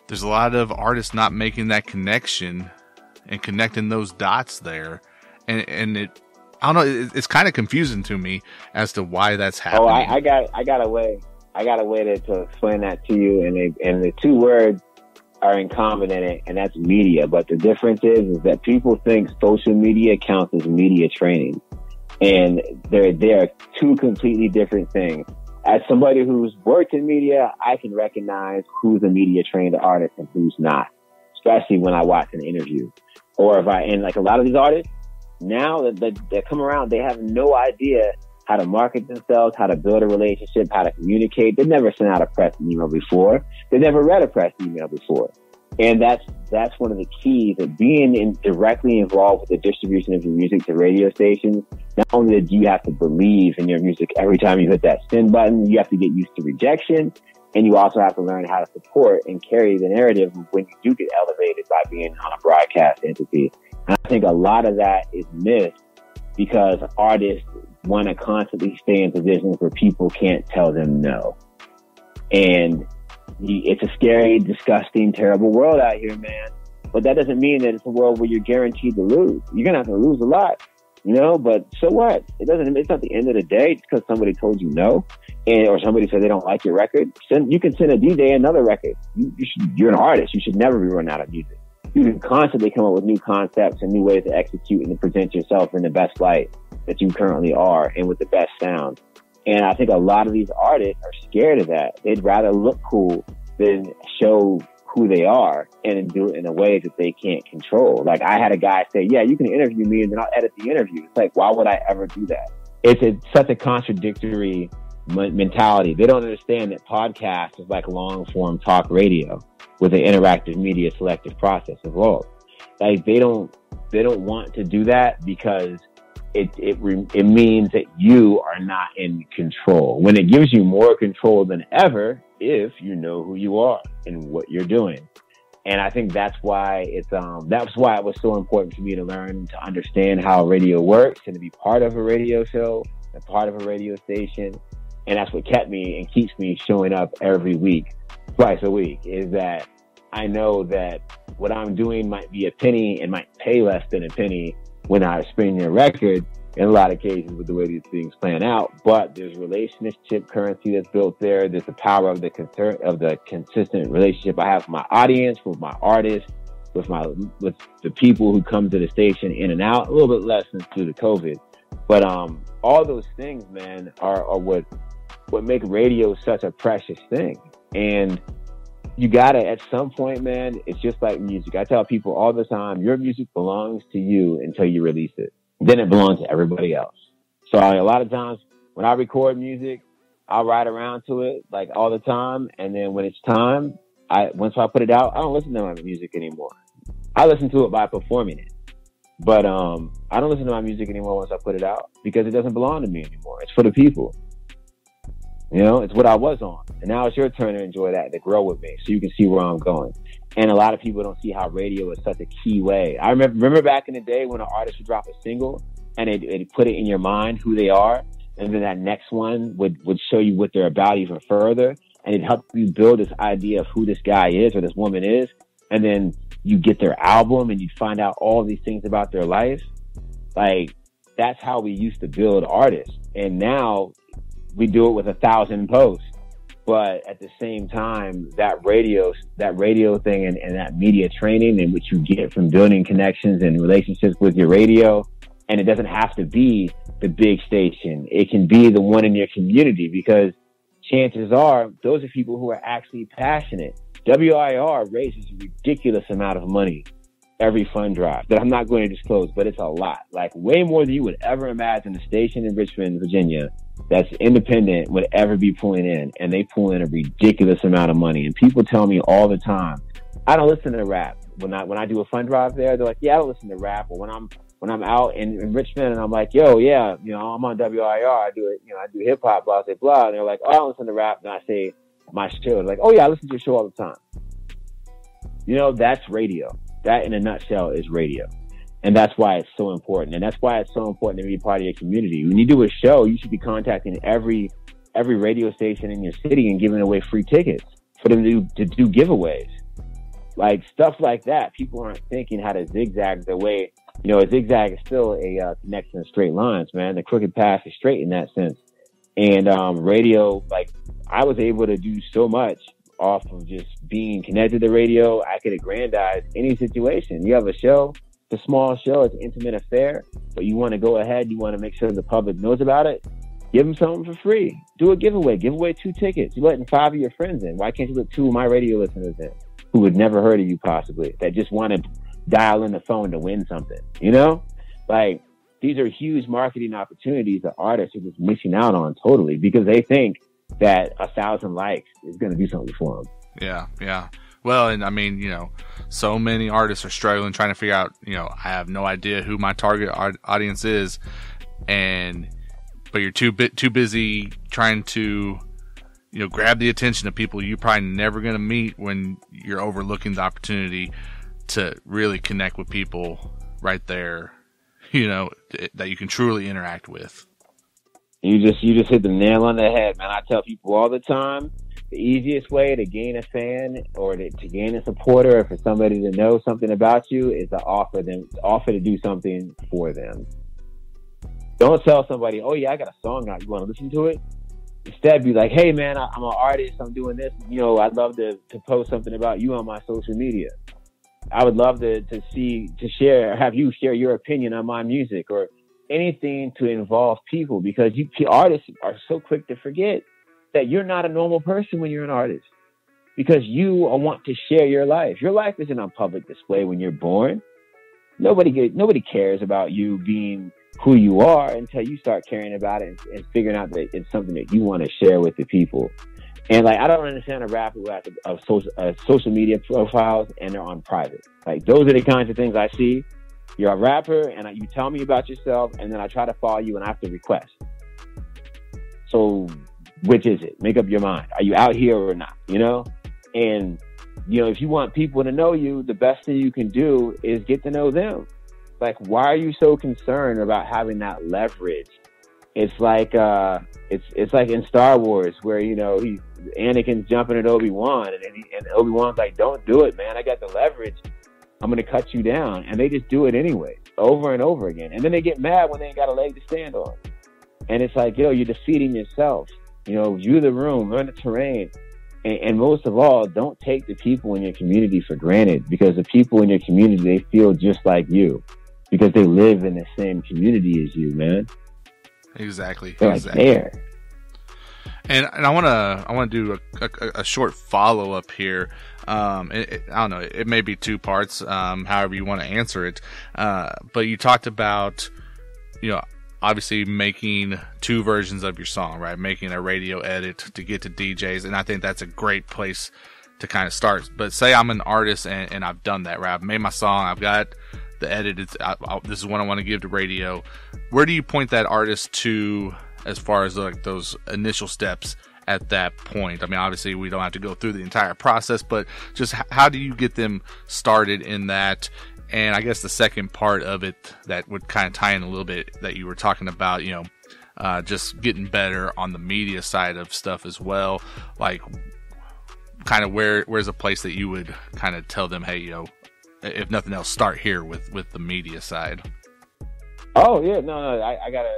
there's a lot of artists not making that connection and connecting those dots there, and it, I don't know, it's kind of confusing to me as to why that's happening. Oh, I got a way to explain that to you, and the two words are in common in it, and that's media. But the difference is that people think social media counts as media training, and they are two completely different things. As somebody who's worked in media, I can recognize who's a media trained artist and who's not, especially when I watch an interview. Or and like a lot of these artists, now that they come around, they have no idea how to market themselves, how to build a relationship, how to communicate. They've never sent out a press email before. They've never read a press email before. And that's one of the keys of being directly involved with the distribution of your music to radio stations. Not only do you have to believe in your music every time you hit that send button, you have to get used to rejection, and you also have to learn how to support and carry the narrative when you do get elevated by being on a broadcast entity. And I think a lot of that is missed because artists want to constantly stay in positions where people can't tell them no. And it's a scary, disgusting, terrible world out here, man. But that doesn't mean that it's a world where you're guaranteed to lose. You're going to have to lose a lot, but so what? It's not the end of the day just because somebody told you no, or somebody said they don't like your record. You can send a DJ another record. You're an artist. You should never be running out of music. You can constantly come up with new concepts and new ways to execute and to present yourself in the best light that you currently are and with the best sound. And I think a lot of these artists are scared of that. They'd rather look cool than show who they are and do it in a way that they can't control. Like I had a guy say, yeah, you can interview me and then I'll edit the interview. It's like, why would I ever do that? It's such a contradictory mentality. They don't understand that podcast is like long form talk radio with an interactive media selective process involved. Like they don't want to do that because it means that you are not in control, when it gives you more control than ever if you know who you are and what you're doing. And I think that's why it was so important for me to learn to understand how radio works and to be part of a radio show and part of a radio station. And that's what kept me and keeps me showing up every week, twice a week, is that I know that what I'm doing might be a penny and might pay less than a penny when I spin your record in a lot of cases with the way these things plan out. But there's relationship currency that's built there. There's the power of the consistent relationship I have with my audience, with my artists, with the people who come to the station in and out, a little bit less since due to COVID. But all those things, man, are what make radio such a precious thing. And you gotta, at some point, man, it's just like music. I tell people all the time, your music belongs to you until you release it. Then it belongs to everybody else. So a lot of times when I record music, I'll ride around to it like all the time. And then when it's time, once I put it out, I don't listen to my music anymore. I listen to it by performing it. But I don't listen to my music anymore once I put it out because it doesn't belong to me anymore. It's for the people. It's what I was on. And now it's your turn to enjoy that, to grow with me so you can see where I'm going. And a lot of people don't see how radio is such a key way. I remember back in the day when an artist would drop a single and they'd put it in your mind who they are. And then that next one would show you what they're about even further. And it'd help you build this idea of who this guy is or this woman is. And then you get their album and you find out all these things about their life. Like, that's how we used to build artists. And now we do it with 1,000 posts. But at the same time, that radio thing and that media training and what you get from building connections and relationships with your radio And it doesn't have to be the big station. It can be the one in your community, because chances are those are people who are actually passionate. WIR raises a ridiculous amount of money every fund drive that I'm not going to disclose, but it's a lot, like way more than you would ever imagine. A station in Richmond, Virginia, that's independent would ever be pulling in, and they pull in a ridiculous amount of money. And people tell me all the time, I don't listen to rap. When I do a fund drive there, they're like, yeah, I don't listen to rap. Or when I'm out in Richmond and I'm like, yo, yeah, I'm on WIR, I do it, I do hip hop, blah, blah, blah. And they're like, oh, I don't listen to rap. And I say my show. They're like, oh yeah, I listen to your show all the time. That's radio. That in a nutshell is radio. And that's why it's so important. And that's why it's so important to be part of your community. When you do a show, you should be contacting every radio station in your city and giving away free tickets for them to do giveaways. Like stuff like that. People aren't thinking how to zigzag their way. A zigzag is still a connection of straight lines, man. The crooked path is straight in that sense. And radio, like, I was able to do so much off of just being connected to radio. I could aggrandize any situation. You have a show, it's a small show, it's an intimate affair, but you want to go ahead, you want to make sure the public knows about it, give them something for free. Do a giveaway. Give away 2 tickets. You're letting 5 of your friends in. Why can't you let 2 of my radio listeners in who would never heard of you possibly, that just want to dial in the phone to win something? Like, these are huge marketing opportunities that artists are just missing out on totally, because they think that 1,000 likes is going to do something for them. Yeah. Well, and I mean, so many artists are struggling trying to figure out, I have no idea who my target audience is, but you're too busy trying to, grab the attention of people you're probably never going to meet, when you're overlooking the opportunity to really connect with people right there, that you can truly interact with. You just hit the nail on the head, man. I tell people all the time, the easiest way to gain a fan or to gain a supporter, or for somebody to know something about you, is to offer to do something for them. Don't tell somebody, oh yeah, I got a song out, you want to listen to it? Instead, be like, hey man, I'm an artist, I'm doing this. I'd love to post something about you on my social media. I would love to have you share your opinion on my music, or anything to involve people, because artists are so quick to forget that you're not a normal person when you're an artist, because you want to share your life. Your life isn't on public display when you're born. Nobody cares about you being who you are until you start caring about it and figuring out that it's something that you want to share with the people. And like, I don't understand a rapper who has social media profiles and they're on private. Like, those are the kinds of things I see. You're a rapper and you tell me about yourself, and then I try to follow you and I have to request. So which is it? Make up your mind. Are you out here or not? And if you want people to know you, the best thing you can do is get to know them. Like, why are you so concerned about having that leverage? It's like it's like in Star Wars where Anakin's jumping at Obi-Wan, and Obi-Wan's like, don't do it, man. I got the leverage. I'm going to cut you down. And they just do it anyway, over and over again. And then they get mad when they ain't got a leg to stand on. And it's like, you're defeating yourself. View the room, learn the terrain. And most of all, don't take the people in your community for granted, because the people in your community, they feel just like you, because they live in the same community as you, man. Exactly. They're like there. And I want to do a short follow up here. I don't know. It may be 2 parts. However you want to answer it. But you talked about, obviously making 2 versions of your song, right? Making a radio edit to get to DJs, and I think that's a great place to kind of start. But say I'm an artist and I've done that, right? I've made my song. I've got the edit. This is what I want to give to radio. Where do you point that artist to as far as like those initial steps at that point? I mean, obviously we don't have to go through the entire process, but just how do you get them started in that? And I guess the second part of it that would kind of tie in a little bit that you were talking about, just getting better on the media side of stuff as well. Like, kind of where's a place that you would kind of tell them, hey, if nothing else, start here with the media side. Oh yeah, no, I got a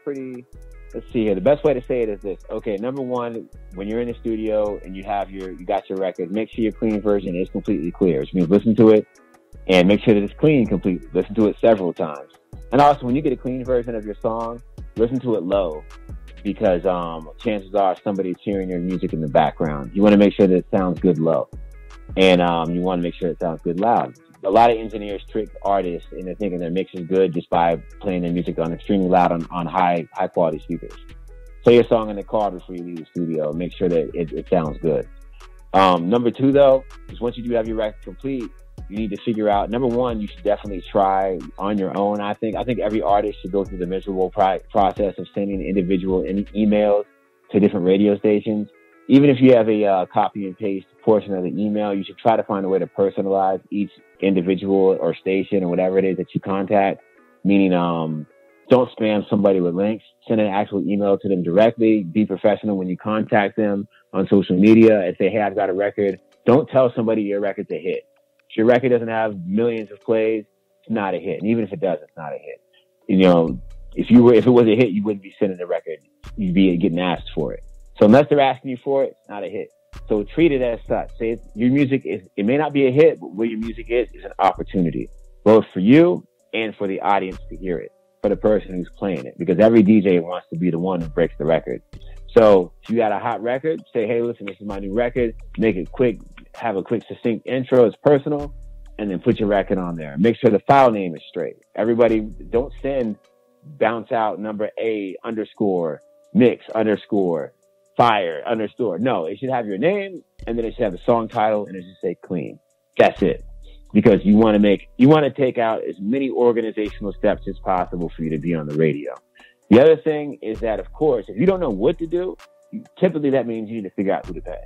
pretty. Let's see here. The best way to say it is this. Okay, number one, when you're in the studio and you got your record, make sure your clean version is completely clear. Which means listen to it and make sure that it's clean completely. Listen to it several times. And also, when you get a clean version of your song, listen to it low, because chances are somebody's hearing your music in the background. You want to make sure that it sounds good low, and you want to make sure it sounds good loud. A lot of engineers trick artists into thinking their mix is good just by playing their music on extremely loud on high quality speakers. Play your song in the car before you leave the studio. Make sure that it sounds good. Number two, though, is once you do have your record complete, you need to figure out, number one, you should definitely try on your own. I think every artist should go through the miserable process of sending individual emails to different radio stations. Even if you have a copy and paste portion of the email, you should try to find a way to personalize each individual or station or whatever it is that you contact. Meaning, don't spam somebody with links. Send an actual email to them directly. Be professional when you contact them on social media and say, hey, I've got a record. Don't tell somebody your record's a hit. If your record doesn't have millions of plays, it's not a hit. And even if it does, it's not a hit. You know, if it was a hit, you wouldn't be sending the record. You'd be getting asked for it. So unless they're asking you for it, it's not a hit. So treat it as such. Say your music it may not be a hit, but what your music is an opportunity, both for you and for the audience to hear it, for the person who's playing it, because every DJ wants to be the one who breaks the record. So if you got a hot record, say, hey, listen, this is my new record. Make it quick, have a quick, succinct intro. It's personal, and then put your record on there. Make sure the file name is straight. Everybody, don't send bounce out number A _, mix _, fire _ No, it should have your name, and then it should have the song title, and it should say clean. That's it. Because you want to take out as many organizational steps as possible for you to be on the radio. The other thing is that, of course, if you don't know what to do, typically that means you need to figure out who to pay.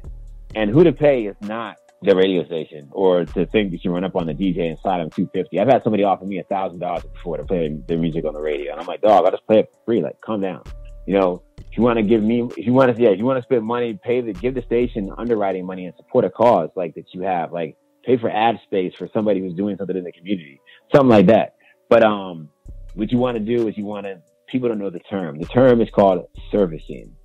And who to pay is not the radio station, or to think that you run up on the DJ and slide them $250. I've had somebody offer me $1,000 before to play their music on the radio, and I'm like, dog, I'll just play it for free. Like, calm down. You know, if you want to spend money, give the station underwriting money and support a cause like that you have, like pay for ad space for somebody who's doing something in the community, something like that. But what you want to do is people don't know the term. The term is called servicing.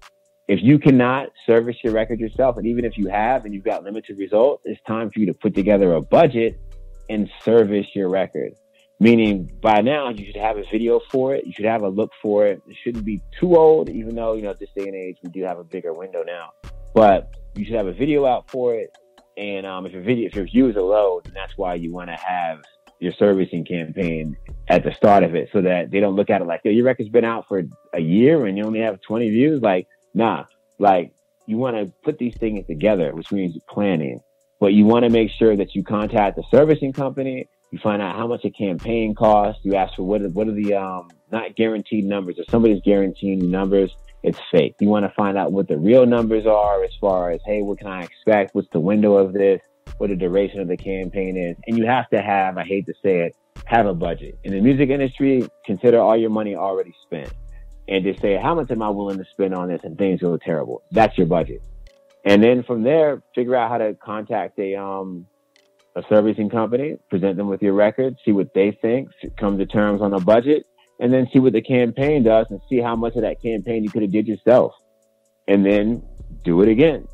If you cannot service your record yourself, and even if you have and you've got limited results, it's time for you to put together a budget and service your record. Meaning by now you should have a video for it. You should have a look for it. It shouldn't be too old, even though, at this day and age, we do have a bigger window now. But you should have a video out for it. And if your views are low, then that's why you want to have your servicing campaign at the start of it, so that they don't look at it like, yo, your record's been out for a year and you only have 20 views. Like, nah, like you want to put these things together, which means planning. But you want to make sure that you contact the servicing company. You find out how much a campaign costs. You ask for what are the not guaranteed numbers. If somebody's guaranteeing you numbers, it's fake. You want to find out what the real numbers are, as far as, hey, what can I expect? What's the window of this? What the duration of the campaign is. And you have to have, I hate to say it, have a budget. In the music industry, consider all your money already spent. And just say, how much am I willing to spend on this? And things go terrible. That's your budget. And then from there, figure out how to contact a servicing company, present them with your record, see what they think, come to terms on a budget, and then see what the campaign does and see how much of that campaign you could have did yourself. And then do it again.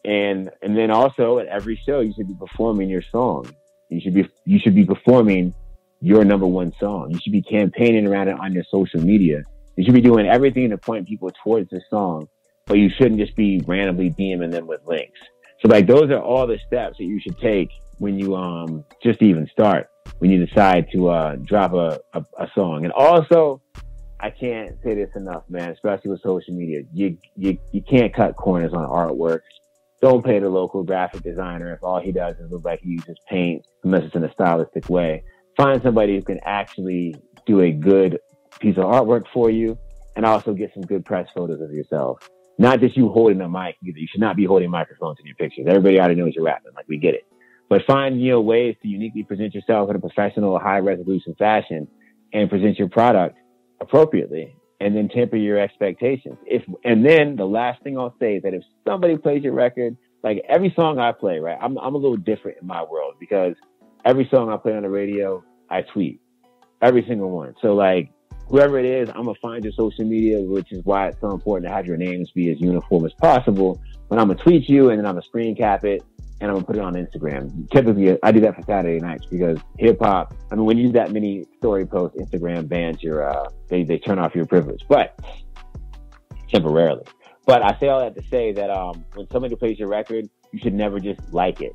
And then also at every show, you should be performing your song. You should be performing your number one song. You should be campaigning around it on your social media. You should be doing everything to point people towards the song, but you shouldn't just be randomly DMing them with links. So like, those are all the steps that you should take when you just even start, when you decide to drop a song. And also, I can't say this enough, man, especially with social media. You can't cut corners on artwork. Don't pay the local graphic designer if all he does is look like he uses paint, unless it's in a stylistic way. Find somebody who can actually do a good piece of artwork for you, and also get some good press photos of yourself. Not just you holding a mic either. You should not be holding microphones in your pictures. Everybody already knows you're rapping. Like, we get it. But find, ways to uniquely present yourself in a professional, high resolution fashion and present your product appropriately, and then temper your expectations. And then the last thing I'll say is that if somebody plays your record, like every song I play, right? I'm a little different in my world, because every song I play on the radio, I tweet. Every single one. So like, whoever it is, I'm going to find your social media, which is why it's so important to have your names be as uniform as possible. But I'm going to tweet you, and then I'm going to screen cap it, and I'm gonna put it on Instagram. Typically, I do that for Saturday nights because hip hop. I mean, when you do that many story posts, Instagram bans your they turn off your privilege, but temporarily. But I say all that to say that when somebody plays your record, you should never just like it,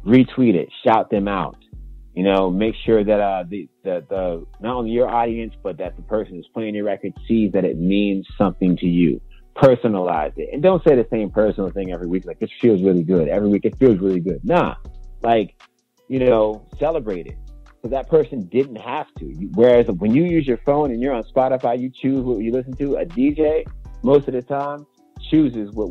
retweet it, shout them out. You know, make sure that the not only your audience, but that the person who's playing your record sees that it means something to you. Personalize it, and don't say the same personal thing every week. Like, this feels really good. Every week it feels really good. Nah, like, you know, celebrate it. So that person didn't have to. Whereas when you use your phone and you're on Spotify, you choose what you listen to. A DJ, most of the time, chooses what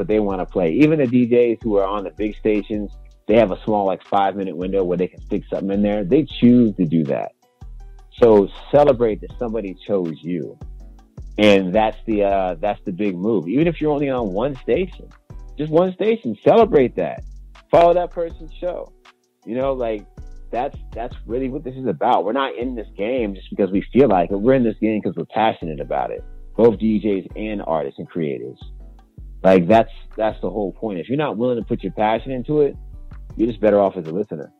they want to play. Even the DJs who are on the big stations, they have a small, like, 5-minute window where they can stick something in there. They choose to do that. So celebrate that somebody chose you. And that's the big move. Even if you're only on one station, just one station, celebrate that. Follow that person's show. You know, like, that's really what this is about. We're not in this game just because we feel like it. We're in this game because we're passionate about it. Both DJs and artists and creators. Like, that's the whole point. If you're not willing to put your passion into it, you're just better off as a listener.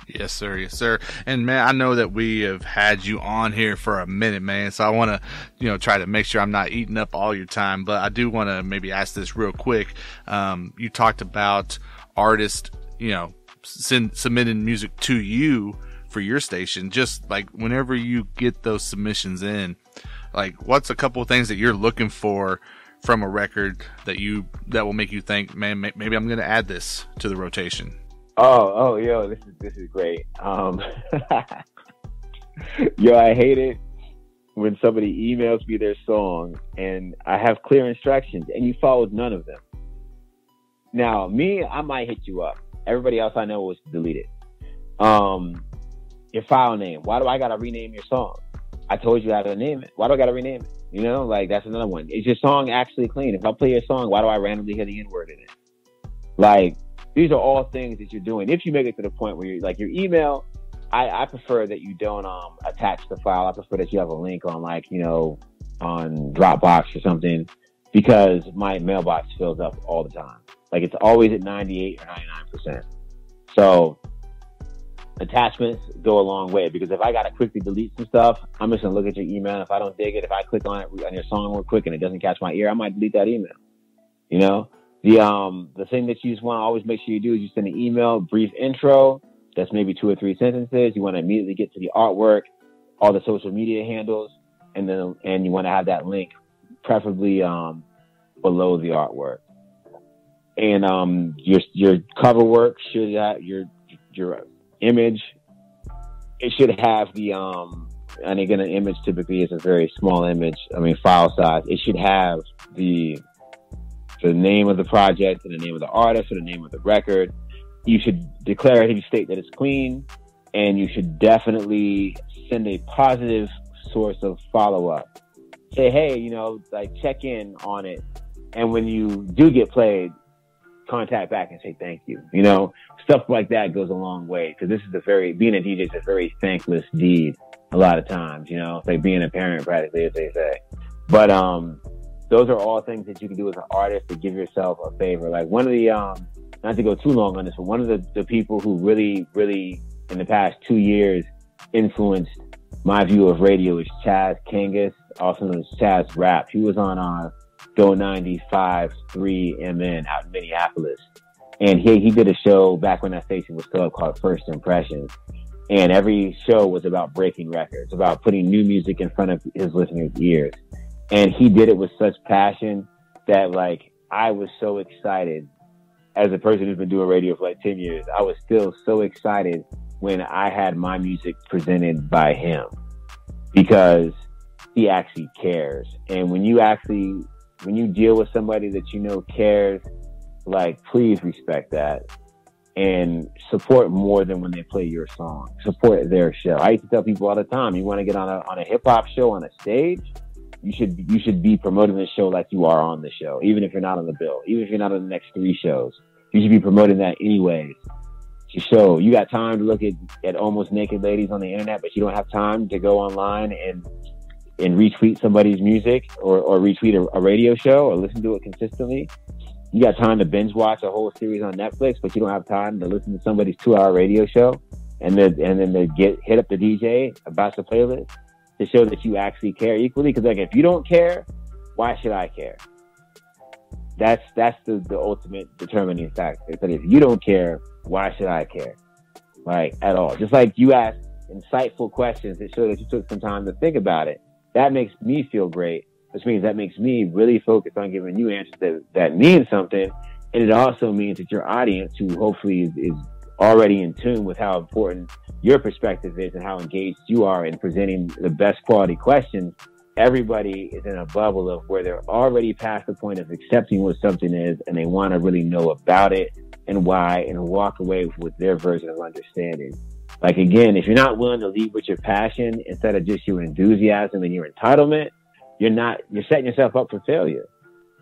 Yes, sir. Yes, sir. And man, I know that we have had you on here for a minute, man. So I want to, you know, try to make sure I'm not eating up all your time, but I do want to maybe ask this real quick. You talked about artists, you know, submitting music to you for your station. Just like whenever you get those submissions in, like, what's a couple of things that you're looking for from a record that will make you think, man, maybe I'm going to add this to the rotation? Yo, this is great. Yo, I hate it when somebody emails me their song and I have clear instructions and you followed none of them. Now, me, I might hit you up. Everybody else I know was to delete it. Your file name. Why do I gotta rename your song? I told you how to name it. Why do I gotta rename it? You know, like, that's another one. Is your song actually clean? If I play your song, why do I randomly hear the N-word in it? Like, these are all things that you're doing. If you make it to the point where you're like, your email, I prefer that you don't attach the file. I prefer that you have a link on, like, you know, on Dropbox or something, because my mailbox fills up all the time. Like, it's always at 98 or 99%. So attachments go a long way, because if I got to quickly delete some stuff, I'm just going to look at your email. And if I don't dig it, if I click on it on your song real quick and it doesn't catch my ear, I might delete that email. You know? The thing that you just want to always make sure you do is you send an email, brief intro. That's maybe 2 or 3 sentences. You want to immediately get to the artwork, all the social media handles, and you want to have that link, preferably below the artwork. And your cover work should have your image. It should have and again, an image typically is a very small image. I mean, file size. It should have the name of the project and the name of the artist or the name of the record. You should declaratively state that it's clean, and you should definitely send a positive source of follow-up. Say, hey, you know, like, check in on it. And when you do get played, contact back and say thank you. You know, stuff like that goes a long way, because this is being a DJ is a very thankless deed a lot of times, you know. It's like being a parent, practically, as they say. But those are all things that you can do as an artist to give yourself a favor. Like, one of the, not to go too long on this, but one of the people who really, really in the past 2 years influenced my view of radio is Chaz Kangas, also known as Chaz Rap. He was on Go 95.3 MN out in Minneapolis. And he did a show back when that station was still up called First Impressions. And every show was about breaking records, about putting new music in front of his listeners' ears. And he did it with such passion that, like, I was so excited. As a person who's been doing radio for like 10 years, I was still so excited when I had my music presented by him, because he actually cares. And when you deal with somebody that you know cares, like, please respect that and support more than when they play your song. Support their show. I used to tell people all the time, you want to get on a hip hop show on a stage, you should be promoting the show like you are on the show, even if you're not on the bill, even if you're not on the next 3 shows. You should be promoting that anyways. To show you got time to look at almost naked ladies on the internet, but you don't have time to go online and retweet somebody's music or retweet a radio show or listen to it consistently. You got time to binge watch a whole series on Netflix, but you don't have time to listen to somebody's 2-hour radio show, and then they hit up the DJ about the playlist to show that you actually care equally. Because like, if you don't care, why should I care? That's the ultimate determining factor. It's that if you don't care, why should I care? Like, at all. Just like you ask insightful questions that show that you took some time to think about it. That makes me feel great, which means that makes me really focus on giving you answers that mean something. And it also means that your audience, who hopefully is already in tune with how important your perspective is and how engaged you are in presenting the best quality questions, everybody is in a bubble of where they're already past the point of accepting what something is, and they want to really know about it and why, and walk away with their version of understanding. Like, again, if you're not willing to lead with your passion instead of just your enthusiasm and your entitlement, you're setting yourself up for failure.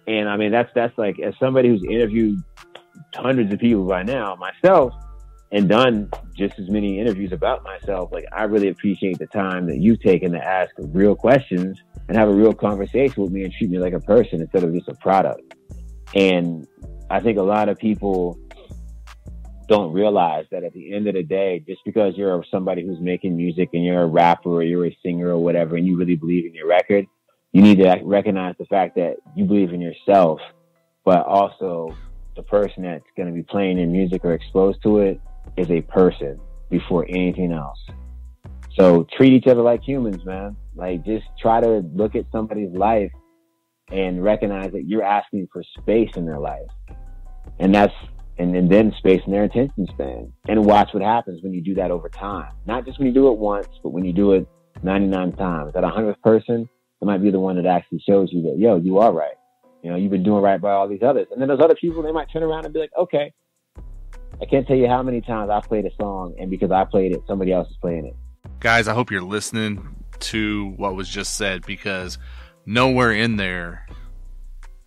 And I mean, that's like, as somebody who's interviewed hundreds of people by now, myself, and done just as many interviews about myself, like, I really appreciate the time that you've taken to ask real questions and have a real conversation with me and treat me like a person instead of just a product. And I think a lot of people don't realize that at the end of the day, just because you're somebody who's making music and you're a rapper or you're a singer or whatever, and you really believe in your record, you need to recognize the fact that you believe in yourself, but also the person that's going to be playing your music or exposed to it is a person before anything else. So treat each other like humans, man. Like, just try to look at somebody's life and recognize that you're asking for space in their life. And then space in their attention span. And watch what happens when you do that over time. Not just when you do it once, but when you do it 99 times. That 100th person, it might be the one that actually shows you that, yo, you are right. You know, you've been doing right by all these others. And then those other people, they might turn around and be like, okay, I can't tell you how many times I've played a song, and because I played it, somebody else is playing it. Guys, I hope you're listening to what was just said, because nowhere in there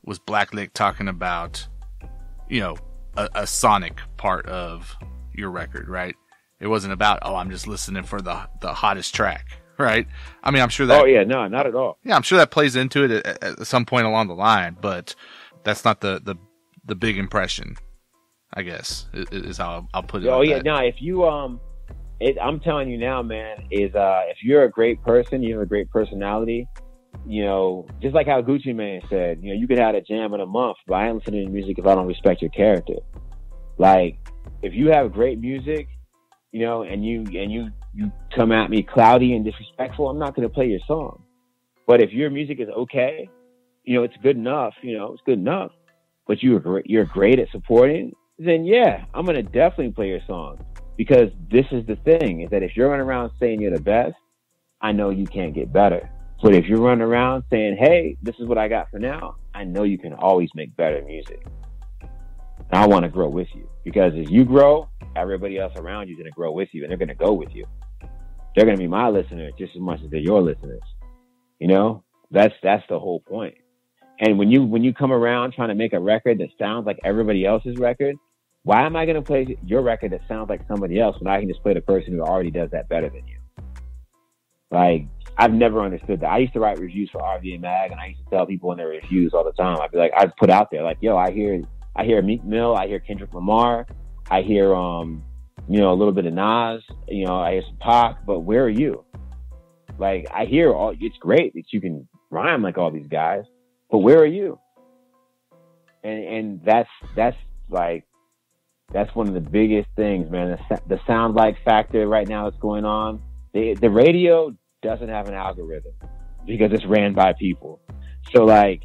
was BlackLiq talking about, you know, a sonic part of your record, right? It wasn't about, oh, I'm just listening for the hottest track, right? I mean, I'm sure that... Oh, yeah, no, not at all. Yeah, I'm sure that plays into it at some point along the line, but that's not the big impression, I guess, is how I'll put it. Oh, like yeah, that. no, if you... I'm telling you now, man, if you're a great person, you have a great personality, you know, just like how Gucci Mane said, you know, you could have a jam in a month, but I ain't listening to music if I don't respect your character. Like, if you have great music, you know, and you come at me cloudy and disrespectful, I'm not going to play your song. But if your music is okay, you know, it's good enough, you know, it's good enough, but you're great at supporting, then yeah, I'm going to definitely play your song. Because this is the thing, is that if you're running around saying you're the best, I know you can't get better. But if you're running around saying, hey, this is what I got for now, I know you can always make better music. And I want to grow with you. Because as you grow, everybody else around you is going to grow with you, and they're going to go with you. They're going to be my listeners just as much as they're your listeners. You know, that's the whole point. And when you come around trying to make a record that sounds like everybody else's record, why am I going to play your record that sounds like somebody else when I can just play the person who already does that better than you? Like, I've never understood that. I used to write reviews for RVA Mag, and I used to tell people in their reviews all the time. I'd be like, I'd put out there, like, yo, I hear Meek Mill, I hear Kendrick Lamar, I hear, you know, a little bit of Nas, you know, I hear some Pac, but where are you? Like, I hear it's great that you can rhyme like all these guys, but where are you? And that's like, that's one of the biggest things, man. The sound like factor right now that's going on. The radio doesn't have an algorithm because it's ran by people. So, like,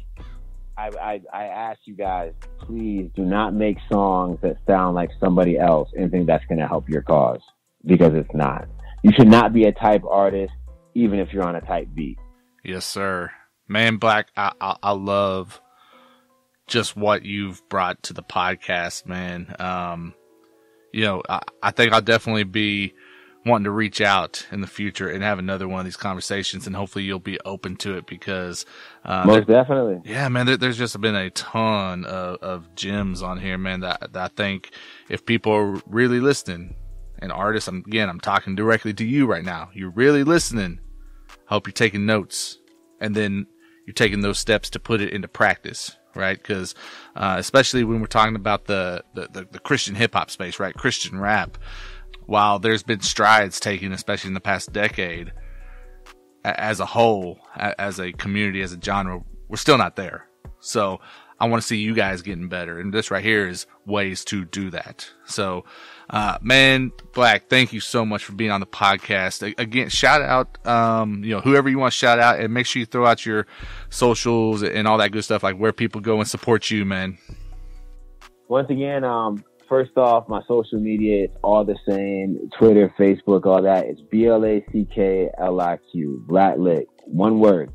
I ask you guys, please do not make songs that sound like somebody else and think that's going to help your cause, because it's not. You should not be a type artist, even if you're on a type beat. Yes, sir. Man, Black, I love just what you've brought to the podcast, man. You know, I think I'll definitely be wanting to reach out in the future and have another one of these conversations, and hopefully you'll be open to it, because most definitely. Yeah, man, there's just been a ton of gems on here, man, that I think if people are really listening, and artists, I'm talking directly to you right now, you're really listening, I hope you're taking notes, and then you're taking those steps to put it into practice, right? Because especially when we're talking about the Christian hip hop space, right? Christian rap. While there's been strides taken, especially in the past decade, as a whole, as a community, as a genre, we're still not there. So I want to see you guys getting better. And this right here is ways to do that. So, man, Black, thank you so much for being on the podcast. Again, shout out, whoever you want to shout out, and make sure you throw out your socials and all that good stuff, like where people go and support you, man. Once again, first off, my social media, it's all the same. Twitter, Facebook, all that. It's BlackLiq, BlackLiq. One word.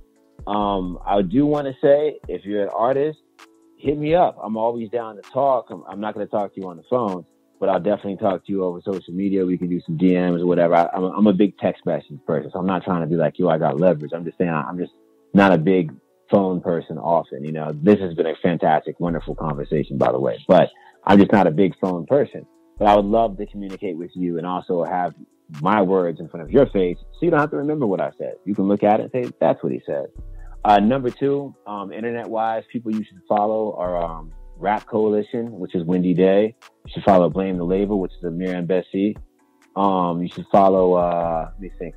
I do want to say, if you're an artist, hit me up. I'm always down to talk. I'm not going to talk to you on the phone, but I'll definitely talk to you over social media. We can do some DMs or whatever. I'm a big text message person, so I'm not trying to be like, yo, I got leverage. I'm just saying I'm just not a big phone person often. You know, this has been a fantastic, wonderful conversation, by the way, but I'm just not a big phone person. But I would love to communicate with you and also have my words in front of your face so you don't have to remember what I said. You can look at it and say, that's what he said. Number two, internet-wise, people you should follow are Rap Coalition, which is Windy Day. You should follow Blame the Label, which is Amir and Bessie. You should follow, let me think,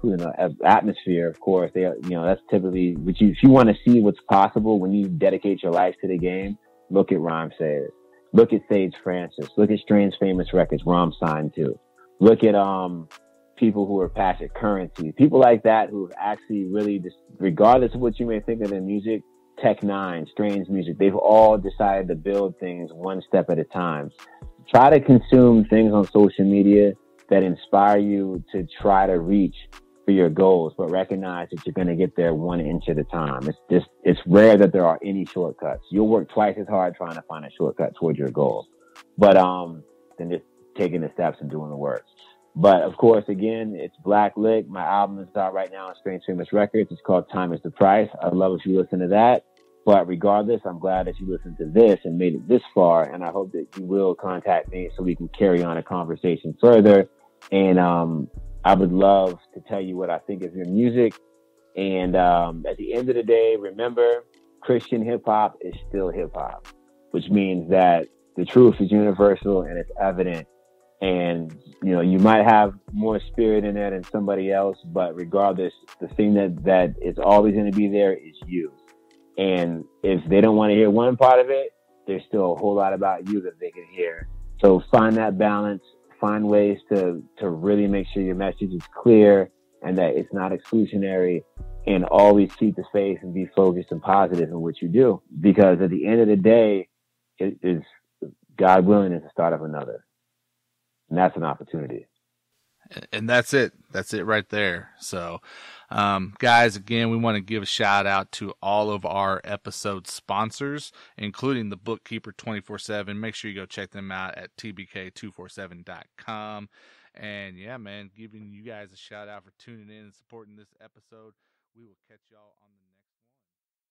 Atmosphere, of course. That's typically, if you want to see what's possible when you dedicate your life to the game, look at Rhyme Sayers. Look at Sage Francis. Look at Strange Famous Records, where I'm signed to. Look at people who are passionate, Currency. People like that who have actually really, just, regardless of what you may think of their music, Tech Nine, Strange Music, they've all decided to build things one step at a time. Try to consume things on social media that inspire you to try to reach for your goals, but recognize that you're going to get there 1 inch at a time. It's rare that there are any shortcuts. You'll work twice as hard trying to find a shortcut towards your goals, but than just taking the steps and doing the work. But of course, again, it's BlackLiq. My album is out right now on Strange Famous Records. It's called Time is the Price. I'd love if you listen to that. But regardless, I'm glad that you listened to this and made it this far. And I hope that you will contact me so we can carry on a conversation further. And I would love to tell you what I think of your music. And at the end of the day, remember, Christian hip hop is still hip hop, which means that the truth is universal and it's evident. And, you might have more spirit in there than somebody else, but regardless, the thing that is always going to be there is you. And if they don't want to hear one part of it, there's still a whole lot about you that they can hear. So find that balance, find ways to really make sure your message is clear and that it's not exclusionary, and always keep the faith and be focused and positive in what you do. Because at the end of the day, it is, God willing, is the start of another. And that's an opportunity. And that's it. That's it right there. So, guys, again, we want to give a shout out to all of our episode sponsors, including the Bookkeeper 24/7. Make sure you go check them out at tbk247.com. And yeah, man, giving you guys a shout out for tuning in and supporting this episode. We will catch y'all on the